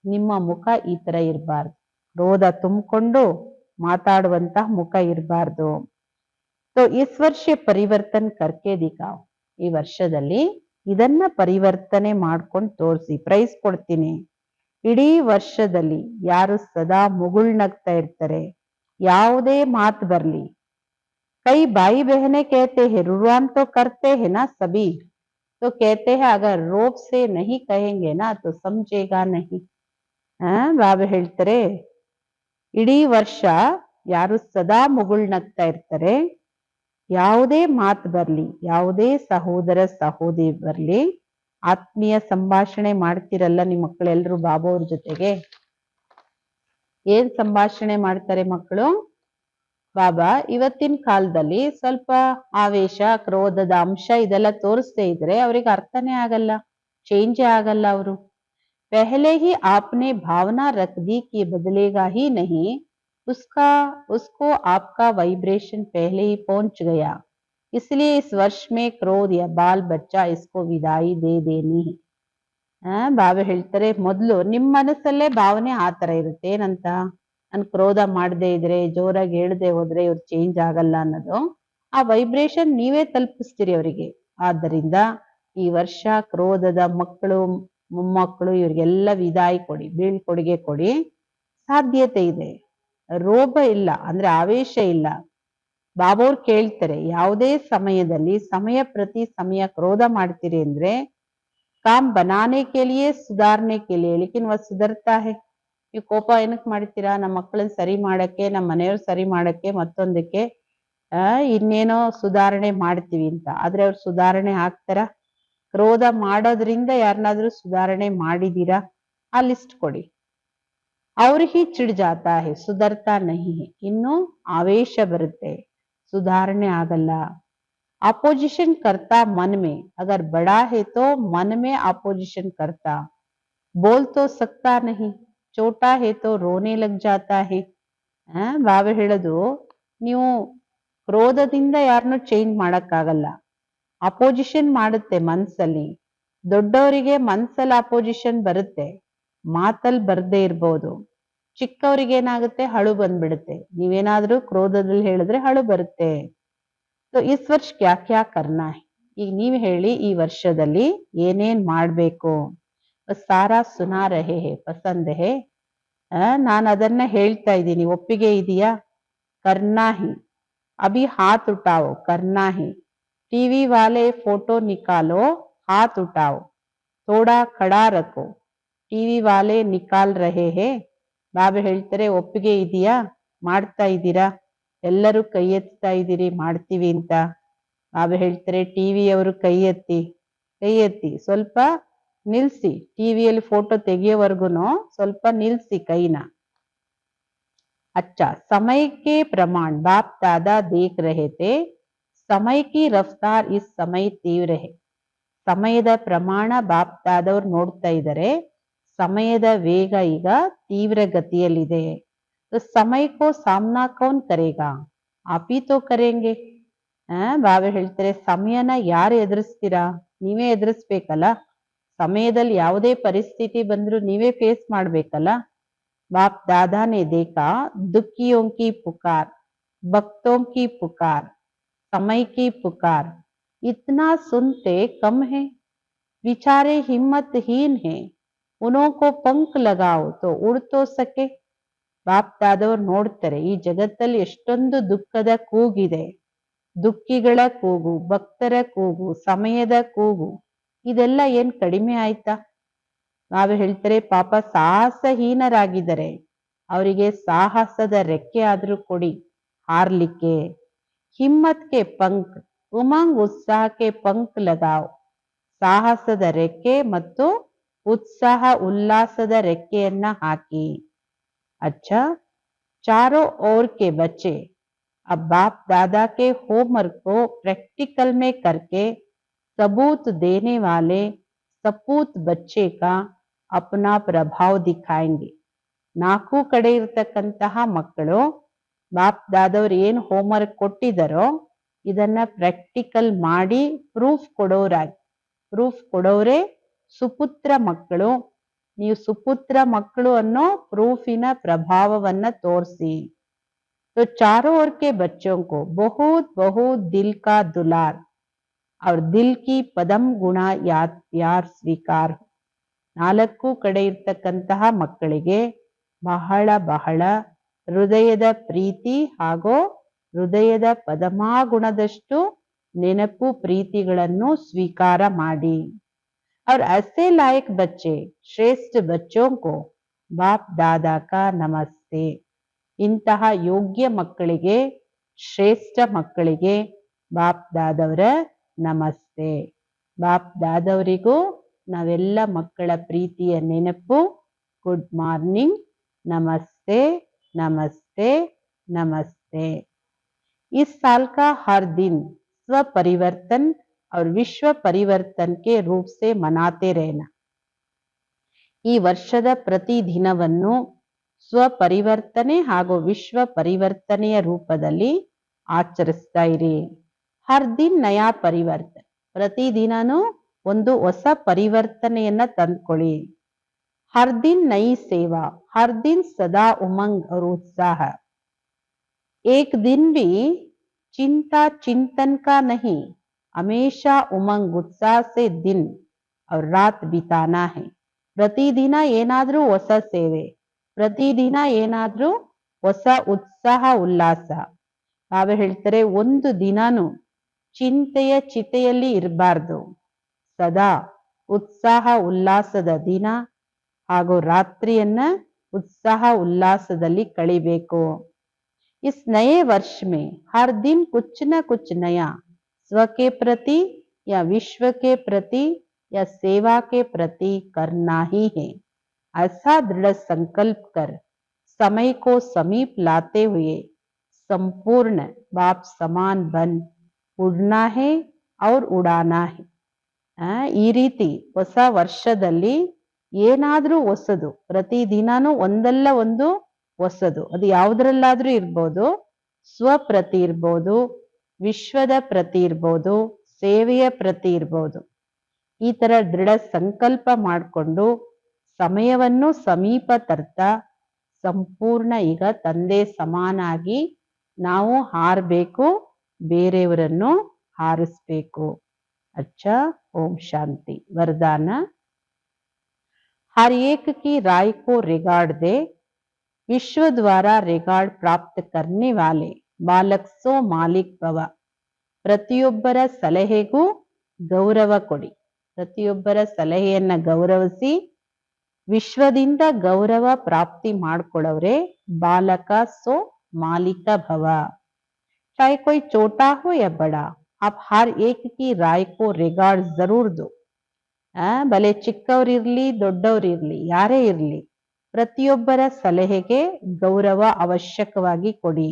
ನಿಮ್ಮ ಮುಖ ಈ ತರ ಇರಬಾರ್ದು. ಕ್ರೋಧ ತುಂಬಿಕೊಂಡು ಮಾತಾಡುವಂತಹ ಮುಖ ಇರಬಾರ್ದು. तो इस वर्ष ಪರಿವರ್ತನ करके दिखाओ. ಈ ವರ್ಷದಲ್ಲಿ ಇದನ್ನ ಪರಿವರ್ತನೆ ಮಾಡ್ಕೊಂಡು ತೋರಿಸಿ, ಪ್ರೈಸ್ ಕೊಡ್ತೀನಿ. ಇಡೀ ವರ್ಷದಲ್ಲಿ ಯಾರು ಸದಾ ಮುಗುಳ್ನಗ್ತಾ ಇರ್ತಾರೆ, ಯಾವುದೇ ಮಾತು ಬರ್ಲಿ, कई भाई बहने कहते हैं रुआन तो करते हैं ना सभी, तो कहते हैं अगर रोब से नहीं कहेंगे ना तो समझेगा नहीं. ಬಾಬಾ ಹೇಳ್ತಾರೆ, ಇಡೀ ವರ್ಷ ಯಾರು ಸದಾ ಮುಗುಳ್ನಗ್ತಾ ಇರ್ತಾರೆ, ಯಾವುದೇ ಮಾತು ಬರ್ಲಿ, ಯಾವುದೇ ಸಹೋದರ ಸಹೋದರಿ ಬರ್ಲಿ, ಆತ್ಮೀಯ ಸಂಭಾಷಣೆ ಮಾಡ್ತಿರಲ್ಲ ನಿಮ್ಮ ಮಕ್ಕಳೆಲ್ಲರೂ ಬಾಬಾ ಅವ್ರ ಜೊತೆಗೆ, ಏನ್ ಸಂಭಾಷಣೆ ಮಾಡ್ತಾರೆ ಮಕ್ಕಳು? ಬಾಬಾ ಇವತ್ತಿನ ಕಾಲದಲ್ಲಿ ಸ್ವಲ್ಪ ಆವೇಶ, ಕ್ರೋಧದ ಅಂಶ ಇದೆಲ್ಲ ತೋರಿಸ್ತಾ ಇದ್ರೆ ಅವ್ರಿಗೆ ಅರ್ಥನೇ ಆಗಲ್ಲ, ಚೇಂಜೇ ಆಗಲ್ಲ ಅವರು. पहले ही आपने भावना रख दी कि बदलेगा ही नहीं, उसको आपका वाइब्रेशन पहले ही पहुंच गया, इसलिए इस वर्ष में क्रोध या बाल बच्चा इसको विदाई दे देनी है. ಬಾಬಾ ಹೇಳ್ತಾರೆ, ಮೊದಲು ನಿಮ್ಮ ಮನಸ್ಸಲ್ಲೇ ಭಾವನೆ ಆ ತರ ಇರುತ್ತೆ. ಏನಂತ? ನಾನು ಕ್ರೋಧ ಮಾಡದೇ ಇದ್ರೆ, ಜೋರಾಗಿ ಹೇಳ್ದೆ ಹೋದ್ರೆ ಇವ್ರು ಚೇಂಜ್ ಆಗಲ್ಲ ಅನ್ನೋದು. ಆ ವೈಬ್ರೇಷನ್ ನೀವೇ ತಲುಪಿಸ್ತೀರಿ ಅವರಿಗೆ. ಆದ್ದರಿಂದ ಈ ವರ್ಷ ಕ್ರೋಧದ ಮಕ್ಕಳು, ಮೊಮ್ಮಕ್ಕಳು ಇವ್ರಿಗೆಲ್ಲ ವಿದಾಯಿ ಕೊಡಿ, ಬೀಳ್ಕೊಡುಗೆ ಕೊಡಿ. ಸಾಧ್ಯತೆ ಇದೆ, ರೋಗ ಇಲ್ಲ ಅಂದ್ರೆ ಆವೇಶ ಇಲ್ಲ. ಬಾಬೋರ್ ಕೇಳ್ತಾರೆ, ಯಾವುದೇ ಸಮಯದಲ್ಲಿ ಸಮಯ ಪ್ರತಿ ಸಮಯ ಕ್ರೋಧ ಮಾಡ್ತೀರಿ ಅಂದ್ರೆ काम बनाने के लिए, सुधारने के लिए, लेकिन वह सुधरता है. ನೀವು ಕೋಪ ಏನಕ್ಕೆ ಮಾಡ್ತೀರಾ? ನಮ್ಮ ಮಕ್ಕಳನ್ನ ಸರಿ ಮಾಡಕ್ಕೆ, ನಮ್ಮ ಮನೆಯವ್ರು ಸರಿ ಮಾಡಕ್ಕೆ, ಮತ್ತೊಂದಕ್ಕೆ ಇನ್ನೇನೋ ಸುಧಾರಣೆ ಮಾಡ್ತೀವಿ ಅಂತ. ಆದ್ರೆ ಅವ್ರು ಸುಧಾರಣೆ ಆಗ್ತಾರ? ಕ್ರೋಧ ಮಾಡೋದ್ರಿಂದ ಯಾರನ್ನಾದ್ರೂ ಸುಧಾರಣೆ ಮಾಡಿದೀರಾ? ಆ ಲಿಸ್ಟ್ ಕೊಡಿ. ಅವ್ರ ಹಿ ಚಿಡ್ ಜಾತಾ ಹೇ, ಸುಧರ್ತಾ ನಹಿ ಹೇ. ಇನ್ನು ಆವೇಶ ಬರುತ್ತೆ, ಸುಧಾರಣೆ ಆಗಲ್ಲ. अपोजिशन करता मन में, अगर बड़ा है तो मन में अपोजिशन करता, बोल तो सकता नहीं, छोटा है तो रोने लग जाता है. ಬಾಬಾ ಹೇಳೋದು, ನೀವು ಕ್ರೋಧದಿಂದ ಯಾರನ್ನೂ ಚೇಂಜ್ ಮಾಡಕ್ಕಾಗಲ್ಲ. ಅಪೋಸಿಷನ್ ಮಾಡುತ್ತೆ ಮನ್ಸಲ್ಲಿ. ದೊಡ್ಡವರಿಗೆ ಮನ್ಸಲ್ಲಿ ಅಪೋಸಿಷನ್ ಬರುತ್ತೆ, ಮಾತಲ್ಲಿ ಬರ್ದೇ ಇರ್ಬೋದು. ಚಿಕ್ಕವರಿಗೆ ಏನಾಗುತ್ತೆ, ಹಳು ಬಂದ್ಬಿಡುತ್ತೆ. ನೀವೇನಾದ್ರೂ ಕ್ರೋಧದಲ್ಲಿ ಹೇಳಿದ್ರೆ ಹಳು ಬರುತ್ತೆ. तो इस वर्ष क्या क्या करना है, ಈಗ ನೀವು ಹೇಳಿ ಈ ವರ್ಷದಲ್ಲಿ ಏನೇನ್ ಮಾಡ್ಬೇಕು. ಸಾರಾ ಸುನಾ ರಹೆ ಹೇ, ಪಸಂದ್ ಹೇ? ನಾನು ಅದನ್ನ ಹೇಳ್ತಾ ಇದ್ದೀನಿ, ಒಪ್ಪಿಗೆ ಇದೆಯಾ? ಕರ್ನಾ ಹಿ, ಅಭಿ ಹಾತ್ ಉಠಾವೋ, ಕರ್ನಾ ಹಿ. ಟಿವಿ ವಾಲೆ ಫೋಟೋ ನಿಕಾಲೋ, ಹಾತ್ ಉಠಾವೋ, ಥೋಡಾ ಖಡಾ ರಖೋ, ಟಿವಿ ವಾಲೆ ನಿಕಾಲ್ ರಹೆ ಹೇ. ಬಾಬಾ ಹೇಳ್ತಾರೆ, ಒಪ್ಪಿಗೆ ಇದೆಯಾ? ಮಾಡ್ತಾ ಇದ್ದೀರಾ? ಎಲ್ಲರೂ ಕೈ ಎತ್ತಾ ಇದ್ದೀರಿ ಮಾಡ್ತೀವಿ ಅಂತ. ಬಾಬಾ ಹೇಳ್ತಾರೆ, ಟಿವಿಯವರು ಕೈ ಎತ್ತಿ ಸ್ವಲ್ಪ ನಿಲ್ಸಿ, ಟಿವಿಯಲ್ಲಿ ಫೋಟೋ ತೆಗಿಯೋವರೆಗೂ ಸ್ವಲ್ಪ ನಿಲ್ಸಿ ಕೈನ. अच्छा, समय के प्रमाण बाप दादा देख रहे थे, समय की रफ्तार इस समय तीव्र है. ಸಮಯದ ಪ್ರಮಾಣ ಬಾಪ್ ದಾದವ್ರು ನೋಡ್ತಾ ಇದ್ದಾರೆ, ಸಮಯದ ವೇಗ ಈಗ ತೀವ್ರ ಗತಿಯಲ್ಲಿದೆ. तो समय को सामना कौन करेगा, आप ही तो करेंगे. ಬಾಬಾ ಹೇಳ್ತಾರೆ, ಸಮಯನ ಯಾರು ಎದುರಿಸ್ತೀರಾ? ನೀವೇ ಎದುರಿಸ್ಬೇಕಲ್ಲ. ಸಮಯದಲ್ಲಿ ಯಾವುದೇ ಪರಿಸ್ಥಿತಿ ಬಂದ್ರು ನೀವೇ ಫೇಸ್ ಮಾಡ್ಬೇಕಲ್ಲ. ಬಾಪ್ ದಾದಾನೆ देखा दुखियों की पुकार, भक्तों की पुकार, समय की पुकार, इतना सुनते कम है, बेचारे हिम्मतहीन है, उन्हों को पंख लगाओ तो उड़ तो सके. ಬಾಪ್ ದಾದವ್ರು ನೋಡ್ತಾರೆ, ಈ ಜಗತ್ತಲ್ಲಿ ಎಷ್ಟೊಂದು ದುಃಖದ ಕೂಗಿದೆ, ದುಃಖಿಗಳ ಕೂಗು, ಭಕ್ತರ ಕೂಗು, ಸಮಯದ ಕೂಗು, ಇದೆಲ್ಲ ಏನ್ ಕಡಿಮೆ ಆಯ್ತಾ? ಬಾಬಾ ಹೇಳ್ತಾರೆ, ಪಾಪ ಸಾಹಸಹೀನರಾಗಿದ್ದಾರೆ, ಅವರಿಗೆ ಸಾಹಸದ ರೆಕ್ಕೆ ಆದ್ರೂ ಕೊಡಿ ಹಾರ್ಲಿಕ್ಕೆ. ಹಿಮ್ಮತ್ಗೆ ಪಂಕ್, ಉಮಂಗ್ ಉತ್ಸಾಹಕ್ಕೆ ಪಂಕ್ ಲಗಾವ್. ಸಾಹಸದ ರೆಕ್ಕೆ ಮತ್ತು ಉತ್ಸಾಹ ಉಲ್ಲಾಸದ ರೆಕ್ಕೆಯನ್ನ ಹಾಕಿ. अच्छा, चारों ओर के बच्चे अब बाप दादा के होमवर्क को प्रैक्टिकल में करके सबूत देने वाले सपूत बच्चे का अपना प्रभाव दिखाएंगे. ನಾಲ್ಕು ಕಡೆ ಇರತಕ್ಕಂತಹ ಮಕ್ಕಳು ಬಾಪ್ ದಾದವ್ರು ಏನ್ ಹೋಮ್ವರ್ಕ್ ಕೊಟ್ಟಿದ್ದಾರೋ ಇದನ್ನ ಪ್ರಾಕ್ಟಿಕಲ್ ಮಾಡಿ ಪ್ರೂಫ್ ಕೊಡೋರೇ ಸುಪುತ್ರ ಮಕ್ಕಳು. ನೀವು ಸುಪುತ್ರ ಮಕ್ಕಳು ಅನ್ನೋ ಪ್ರೂಫಿನ ಪ್ರಭಾವವನ್ನ ತೋರಿಸಿ. तो चारों ओर के बच्चों को बहुत बहुत दिल का दुलार और दिल की पदम गुಣ ಯಾರ್ ಸ್ವೀಕಾರ. ನಾಲ್ಕು ಕಡೆ ಇರ್ತಕ್ಕಂತಹ ಮಕ್ಕಳಿಗೆ ಬಹಳ ಬಹಳ ಹೃದಯದ ಪ್ರೀತಿ ಹಾಗೂ ಹೃದಯದ ಪದಮಾಗುಣದಷ್ಟು ನೆನಪು ಪ್ರೀತಿಗಳನ್ನು ಸ್ವೀಕಾರ ಮಾಡಿ. और ऐसे लायक बच्चे श्रेष्ठ बच्चों को बाप दादा का नमस्ते. ಇಂತಹ ಯೋಗ್ಯ ಮಕ್ಕಳಿಗೆ ಶ್ರೇಷ್ಠ ಮಕ್ಕಳಿಗೆ ಬಾಪ್ ದಾದವರ ನಮಸ್ತೆ. ಬಾಪ್ ದಾದವರಿಗೂ ನಾವೆಲ್ಲ ಮಕ್ಕಳ ಪ್ರೀತಿಯ ನೆನಪು. ಗುಡ್ ಮಾರ್ನಿಂಗ್, नमस्ते नमस्ते नमस्ते. इस साल का हर दिन स्व परिवर्तन और विश्व परिवर्तन के रूप से मनाते रहना. ಈ ವರ್ಷದ ಪ್ರತಿ ದಿನವನ್ನು ಸ್ವಪರಿವರ್ತನೆ ಹಾಗೂ ವಿಶ್ವ ಪರಿವರ್ತನೆಯ ರೂಪದಲ್ಲಿ ಆಚರಿಸ್ತಾ ಇರಿ. ಹರ್ ದಿನ್ ನಯಾ ಪರಿವರ್ತನೆ, ಪ್ರತಿದಿನನೂ ಒಂದು ಹೊಸ ಪರಿವರ್ತನೆಯನ್ನ ತಂದ್ಕೊಳ್ಳಿ. हर दिन नई सेवा, हर दिन सदा उमंग और उत्साह. एक दिन भी चिंता चिंतन का नहीं, हमेशा उमंग उत्साह से दिन और रात बिताना है. ಪ್ರತಿದಿನ ಏನಾದ್ರೂ ಹೊಸ ಸೇವೆ, ಪ್ರತಿದಿನ ಏನಾದ್ರೂ ಹೊಸ ಉತ್ಸಾಹ ಉಲ್ಲಾಸ. ಬಾಬಾ ಹೇಳ್ತಾರೆ, ಒಂದು ದಿನಾನು ಚಿಂತೆಯ ಚಿತೆಯಲ್ಲಿ ಇರಬಾರ್ದು. ಸದಾ ಉತ್ಸಾಹ ಉಲ್ಲಾಸದ ದಿನ ಹಾಗೂ ರಾತ್ರಿಯನ್ನ उत्साह उल्लासदली कळीबेको. इस नए वर्ष में हर दिन कुछ न कुछ नया स्व के प्रति या विश्व के प्रति या सेवा के प्रति करना ही है. ऐसा दृढ़ संकल्प कर समय को समीप लाते हुए संपूर्ण बाप समान बन उड़ना है और उड़ाना है. ಈ ರೀತಿ ಹೊಸ ವರ್ಷದಲ್ಲಿ ಏನಾದ್ರೂ ಹೊಸದು, ಪ್ರತಿದಿನಾನು ಒಂದಲ್ಲ ಒಂದು ಹೊಸದು, ಅದು ಯಾವುದ್ರಲ್ಲಾದ್ರೂ ಇರ್ಬೋದು. ಸ್ವಪ್ರತಿ ಇರ್ಬೋದು, ವಿಶ್ವದ ಪ್ರತಿ ಇರ್ಬೋದು, ಸೇವೆಯ ಪ್ರತಿ ಇರ್ಬೋದು. ಈ ತರ ದೃಢ ಸಂಕಲ್ಪ ಮಾಡಿಕೊಂಡು ಸಮಯವನ್ನು ಸಮೀಪ ತರ್ತಾ ಸಂಪೂರ್ಣ ಈಗ ತಂದೆ ಸಮಾನಾಗಿ ನಾವು ಹಾರಬೇಕು, ಬೇರೆಯವರನ್ನು ಹಾರಿಸ್ಬೇಕು. अच्छा, ओम शांति. वरदान. हर एक की राय को रिगार्ड दे. विश्व द्वारा रिगार्ड प्राप्त करने वाले बालक सो मालिक भव. ಪ್ರತಿಯೊಬ್ಬರ ಸಲಹೆಗೂ ಗೌರವ ಕೊಡಿ. ಪ್ರತಿಯೊಬ್ಬರ ಸಲಹೆಯನ್ನ ಗೌರವಿಸಿ ವಿಶ್ವದಿಂದ ಗೌರವ ಪ್ರಾಪ್ತಿ ಮಾಡ್ಕೊಳ್ಳೋರೆ ಬಾಲಕ ಸೋ ಮಾಲಿಕ ಭವ. चाहे कोई छोटा हो या बड़ा, आप हर एक की राय को रिगार्ड जरूर दो. ಭಲೆ ಚಿಕ್ಕವರಿರ್ಲಿ ದೊಡ್ಡವರಿರ್ಲಿ ಯಾರೇ ಇರ್ಲಿ, ಪ್ರತಿಯೊಬ್ಬರ ಸಲಹೆಗೆ ಗೌರವ ಅವಶ್ಯಕವಾಗಿ ಕೊಡಿ.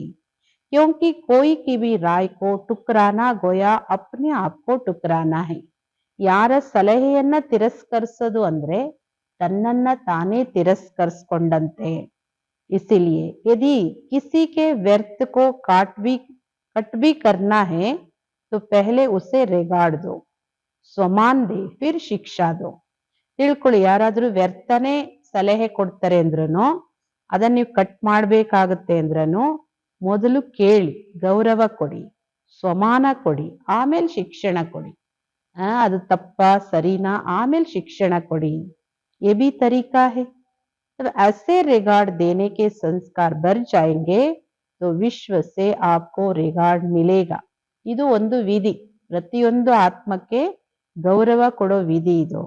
क्योंकि कोई की भी राय को टुकराना गोया अपने आप को टुकराना है. ಯಾರ ಸಲಹೆಯನ್ನ ತಿರಸ್ಕರಿಸೋದು ಅಂದ್ರೆ ತನ್ನನ್ನ ತಾನೇ ತಿರಸ್ಕರಿಸ್ಕೊಂಡಂತೆ. इसीलिए यदि किसी के व्यर्थ को कट भी करना है तो पहले उसे रिगार्ड दो, ಸ್ವಮಾನ್ ದೇ ಫಿರ್ ಶಿಕ್ಷಾ ದೋ. ತಿಳ್ಕೊಳ್ಳಿ, ಯಾರಾದ್ರೂ ವ್ಯರ್ಥನೆ ಸಲಹೆ ಕೊಡ್ತಾರೆ ಅಂದ್ರೂ ಅದನ್ನ ನೀವು ಕಟ್ ಮಾಡ್ಬೇಕಾಗತ್ತೆ ಅಂದ್ರೂ ಮೊದಲು ಕೇಳಿ ಗೌರವ ಕೊಡಿ, ಸ್ವಮಾನ ಕೊಡಿ, ಆಮೇಲೆ ಶಿಕ್ಷಣ ಕೊಡಿ. ಅದು ತಪ್ಪ ಸರಿನಾ ಆಮೇಲೆ ಶಿಕ್ಷಣ ಕೊಡಿ. ये भी तरीका है. तब ऐसे रिगार्ड देने के संस्कार बढ़ जाएंगे तो विश्व से आपको रिगार्ड मिलेगा. ಇದು ಒಂದು ವಿಧಿ, ಪ್ರತಿಯೊಂದು ಆತ್ಮಕ್ಕೆ ಗೌರವ ಕೊಡೋ ವಿಧಿ ಇದು.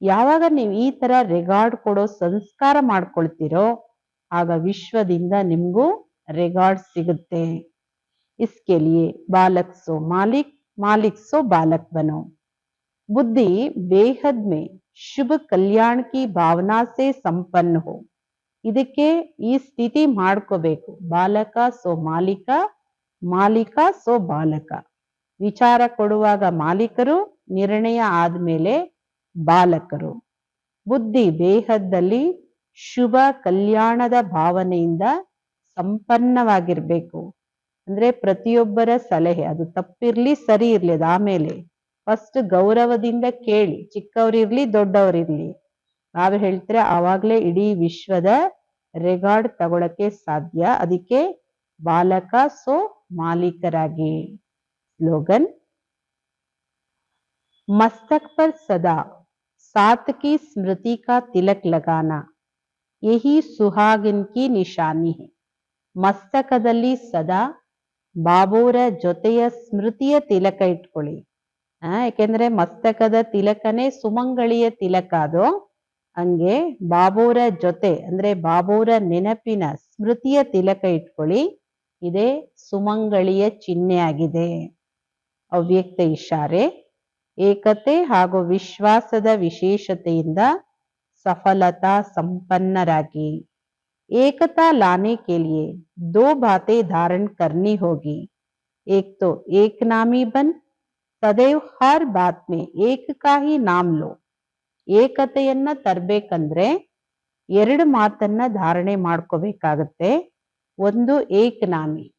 ಯಾವಾಗ ನೀವು ಈ ತರ ರಿಗಾರ್ಡ್ ಕೊಡೋ ಸಂಸ್ಕಾರ ಮಾಡ್ಕೊಳ್ತಿರೋ ಆಗ ವಿಶ್ವದಿಂದ ನಿಮ್ಗೂ ರಿಗಾರ್ಡ್ ಸಿಗುತ್ತೆ. इसके लिए बालक सो मालिक, मालिक सो बालक बनो. बुद्धि बेहद में शुभ कल्याण की भावना से संपन्न हो. ಇದಕ್ಕೆ ಈ ಸ್ಥಿತಿ ಮಾಡ್ಕೋಬೇಕು. ಬಾಲಕ ಸೋ ಮಾಲಿಕ, ಮಾಲಿಕ ಸೋ ಬಾಲಕ. ವಿಚಾರ ಕೊಡುವಾಗ ಮಾಲೀಕರು, ನಿರ್ಣಯ ಆದ್ಮೇಲೆ ಬಾಲಕರು. ಬುದ್ಧಿ ಬೇಹದ್ದಲ್ಲಿ ಶುಭ ಕಲ್ಯಾಣದ ಭಾವನೆಯಿಂದ ಸಂಪನ್ನವಾಗಿರ್ಬೇಕು. ಅಂದ್ರೆ ಪ್ರತಿಯೊಬ್ಬರ ಸಲಹೆ ಅದು ತಪ್ಪಿರ್ಲಿ ಸರಿ ಇರ್ಲಿ ಅದು ಆಮೇಲೆ ಫಸ್ಟ್ ಗೌರವದಿಂದ ಕೇಳಿ, ಚಿಕ್ಕವರಿರ್ಲಿ ದೊಡ್ಡವರಿರ್ಲಿ. ನಾವು ಹೇಳ್ತಾರೆ ಆವಾಗ್ಲೇ ಇಡೀ ವಿಶ್ವದ ರೆಗಾರ್ಡ್ ತಗೊಳಕ್ಕೆ ಸಾಧ್ಯ. ಅದಕ್ಕೆ ಬಾಲಕ ಸೋ ಮಾಲೀಕರಾಗಿ. स्लोगन, मस्तक पर सदा सात की स्मृति का तिलक लगाना यही सुहागिन की निशानी है. ಮಸ್ತಕದಲ್ಲಿ ಸದಾ ಬಾಬೋರ ಜೊತೆಯ ಸ್ಮೃತಿಯ ತಿಲಕ ಇಟ್ಕೊಳ್ಳಿ. ಯಾಕೆಂದ್ರೆ ಮಸ್ತಕದ ತಿಲಕನೇ ಸುಮಂಗಳಿಯ ತಿಲಕ. ಅದು ಹಂಗೆ ಬಾಬೋರ ಜೊತೆ ಅಂದ್ರೆ ಬಾಬೋರ ನೆನಪಿನ ಸ್ಮೃತಿಯ ತಿಲಕ ಇಟ್ಕೊಳ್ಳಿ. ಇದೇ ಸುಮಂಗಳಿಯ ಚಿಹ್ನೆ ಆಗಿದೆ. ಅವ್ಯಕ್ತ ಇಶಾರೆ, ಏಕತೆ ಹಾಗೂ ವಿಶ್ವಾಸದ ವಿಶೇಷತೆಯಿಂದ ಸಫಲತಾ ಸಂಪನ್ನರಾಗಿ. एकता लाने के लिए दो बातें धारण करनी होगी. एक तो एक नामी बन सदैव हर बात में एक का ही नाम लो. ಏಕತೆಯನ್ನ ತರಬೇಕಂದ್ರೆ ಎರಡು ಮಾತನ್ನ ಧಾರಣೆ ಮಾಡ್ಕೋಬೇಕಾಗತ್ತೆ. ಒಂದು ಏಕನಾಮಿ,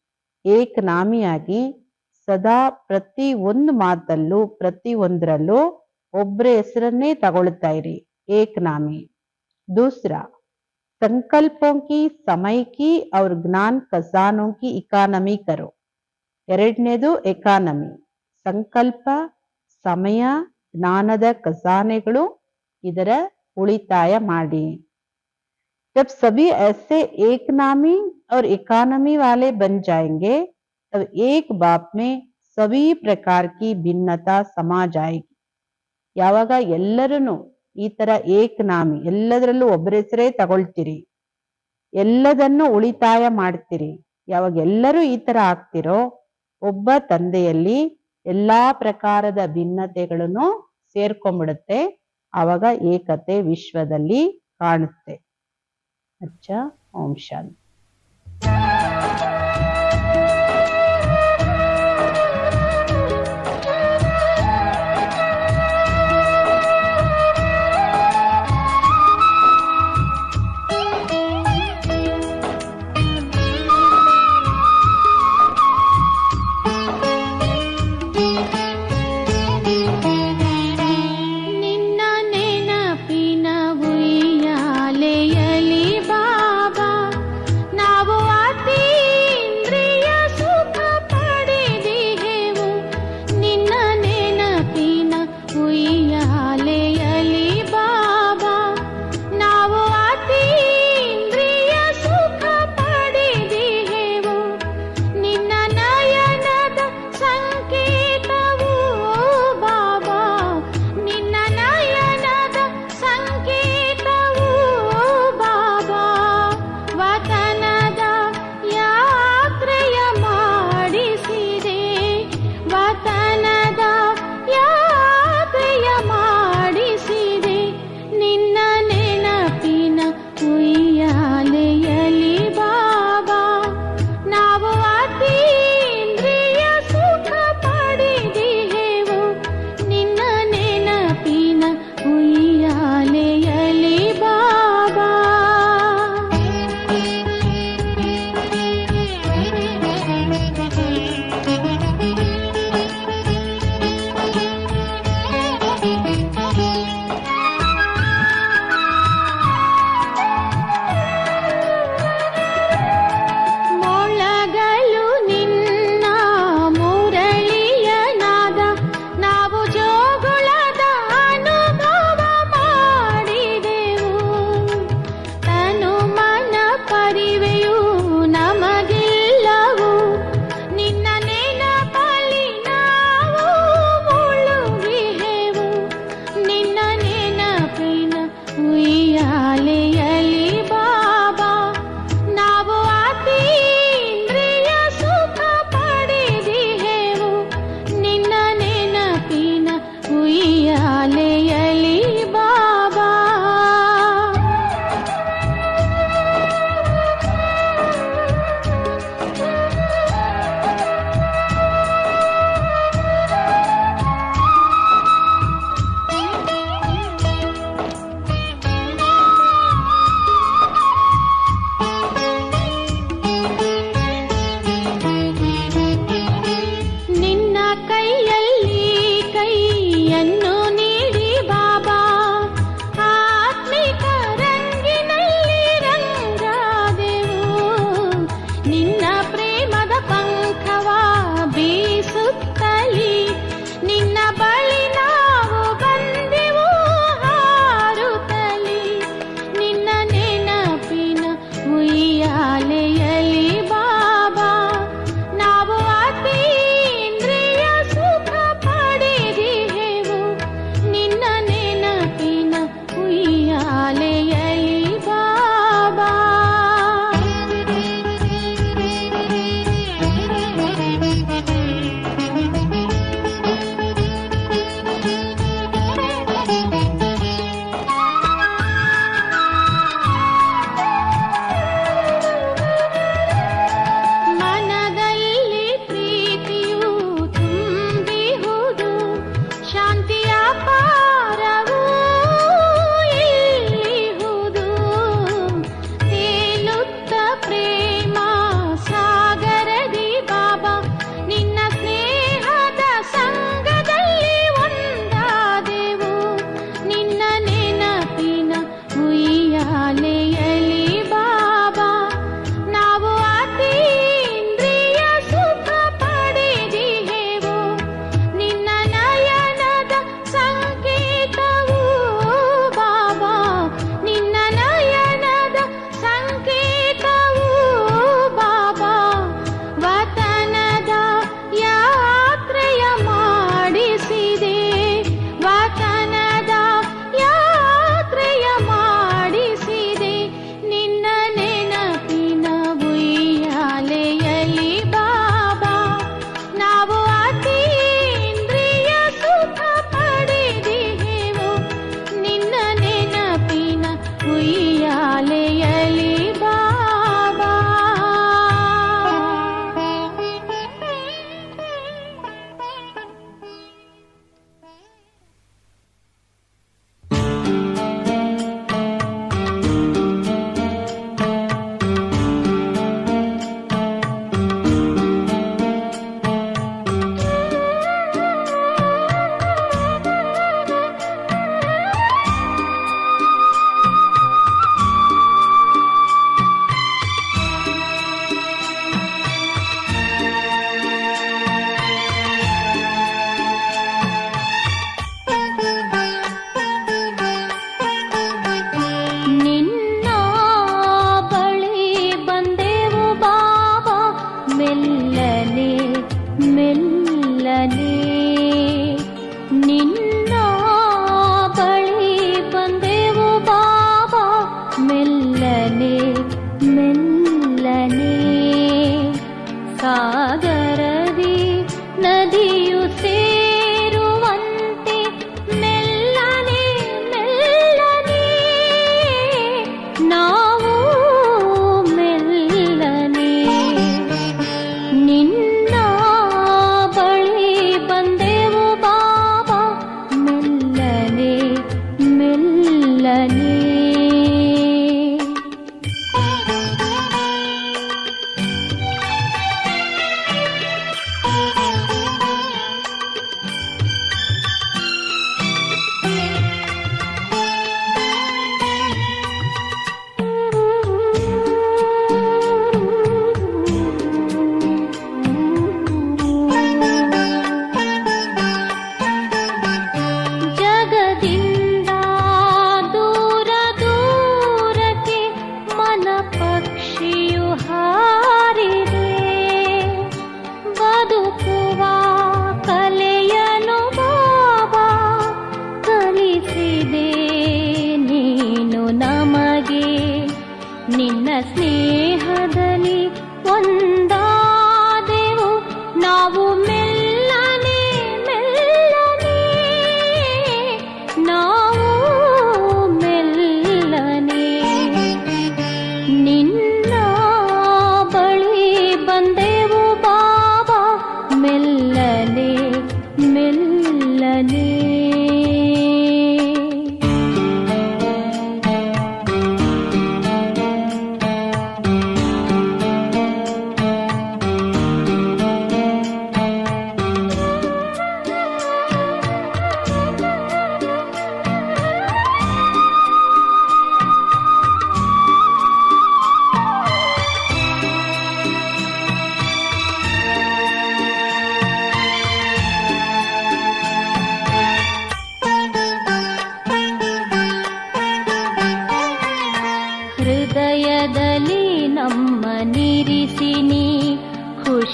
ಏಕನಾಮಿಯಾಗಿ ಸದಾ ಪ್ರತಿ ಒಂದು ಮಾತಲ್ಲೂ ಪ್ರತಿ ಒಂದರಲ್ಲೂ ಒಬ್ಬರ ಹೆಸರನ್ನೇ ತಗೊಳ್ತಾ ಇರಿ, ಏಕನಾಮಿ. दूसरा, संकल्पों की, समय की और ज्ञान खजानों की इकानमी करो. ಎರಡನೇದು ಎಕಾನಮಿ, ಸಂಕಲ್ಪ, ಸಮಯ, ಜ್ಞಾನದ ಖಜಾನೆಗಳು, ಇದರ ಉಳಿತಾಯ ಮಾಡಿ. जब सभी ऐसे एक नामी और इकानमी वाले बन जाएंगे तब एक बाप में सभी प्रकार की भिन्नता समा जाएगी. ಯಾವಾಗ ಎಲ್ಲರೂ ಈ ತರ ಏಕನಾಮಿ, ಎಲ್ಲದರಲ್ಲೂ ಒಬ್ಬರ ಹೆಸರೇ ತಗೊಳ್ತೀರಿ, ಎಲ್ಲದನ್ನು ಉಳಿತಾಯ ಮಾಡ್ತೀರಿ, ಯಾವಾಗ ಎಲ್ಲರೂ ಈ ತರ ಆಗ್ತಿರೋ ಒಬ್ಬ ತಂದೆಯಲ್ಲಿ ಎಲ್ಲಾ ಪ್ರಕಾರದ ಭಿನ್ನತೆಗಳನ್ನು ಸೇರ್ಕೊಂಡ್ಬಿಡುತ್ತೆ. ಆವಾಗ ಏಕತೆ ವಿಶ್ವದಲ್ಲಿ ಕಾಣುತ್ತೆ. ಅಚ್ಚಾ, ಓಂ ಶಾಂತಿ.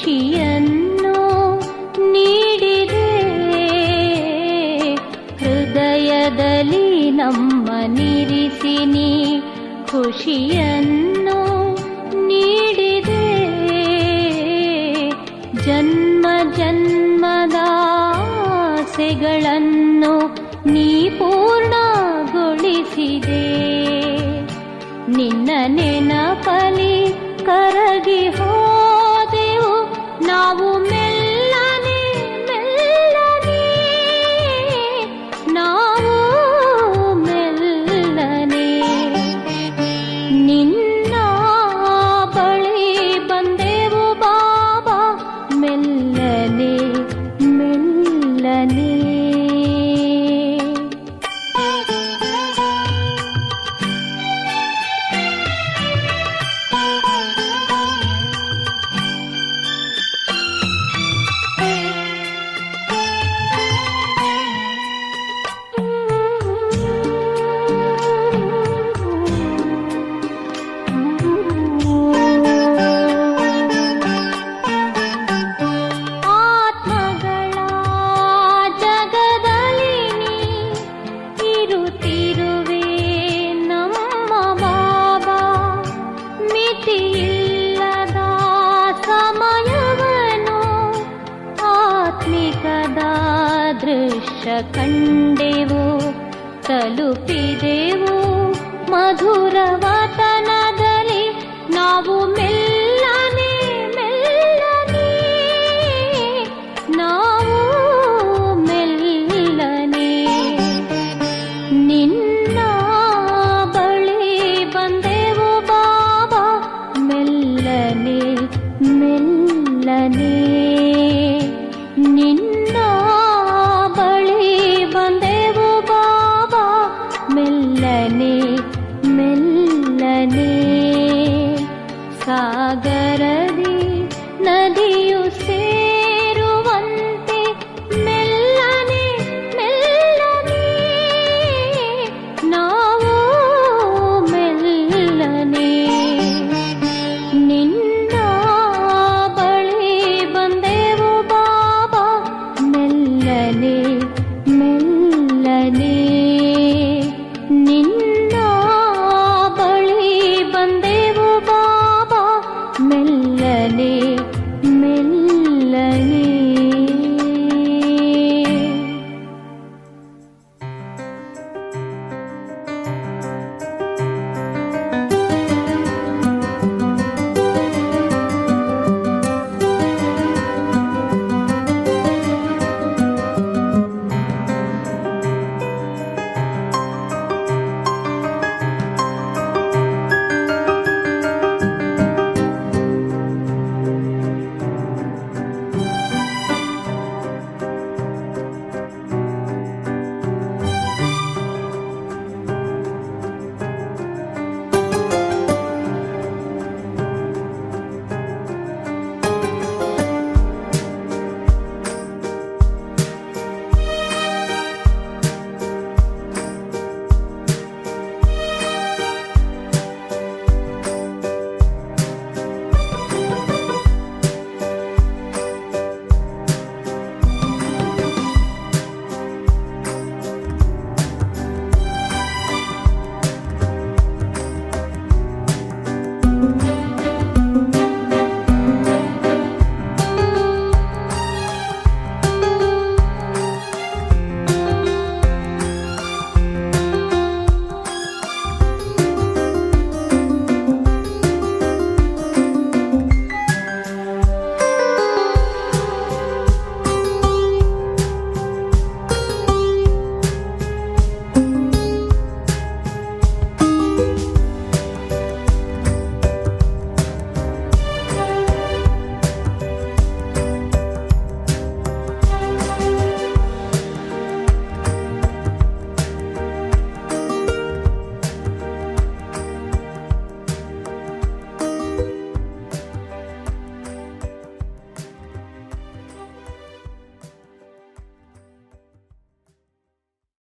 ಖುಷಿಯನ್ನು ನೀಡಿದೆ. ಹೃದಯದಲ್ಲಿ ನಮ್ಮನಿರಿಸಿ ನೀ ಖುಷಿಯನ್ನು ನೀಡಿದೆ. ಜನ್ಮ ಜನ್ಮದ ಆಸೆಗಳನ್ನು ನೀ ಪೂರ್ಣಗೊಳಿಸಿದೆ. ನಿನ್ನ ನೆನಪಲಿ ಕರಗಿ ಹೋದೆವು ನಾವು ಮೆಲ್ಲನೆ ಮೆಲ್ಲನೆ, ನಾವು ಮೆಲ್ಲನೆ ನಿನ್ನ ಬಳಿ ಬಂದೆವು ಬಾಬಾ, ಮೆಲ್ಲನೆ ಮೆಲ್ಲನೆ. ದೃಶ್ಯ ಕಂಡೆವು, ತಲುಪಿದೆವು ಮಧುರ ವತನದಲ್ಲಿ ನಾವು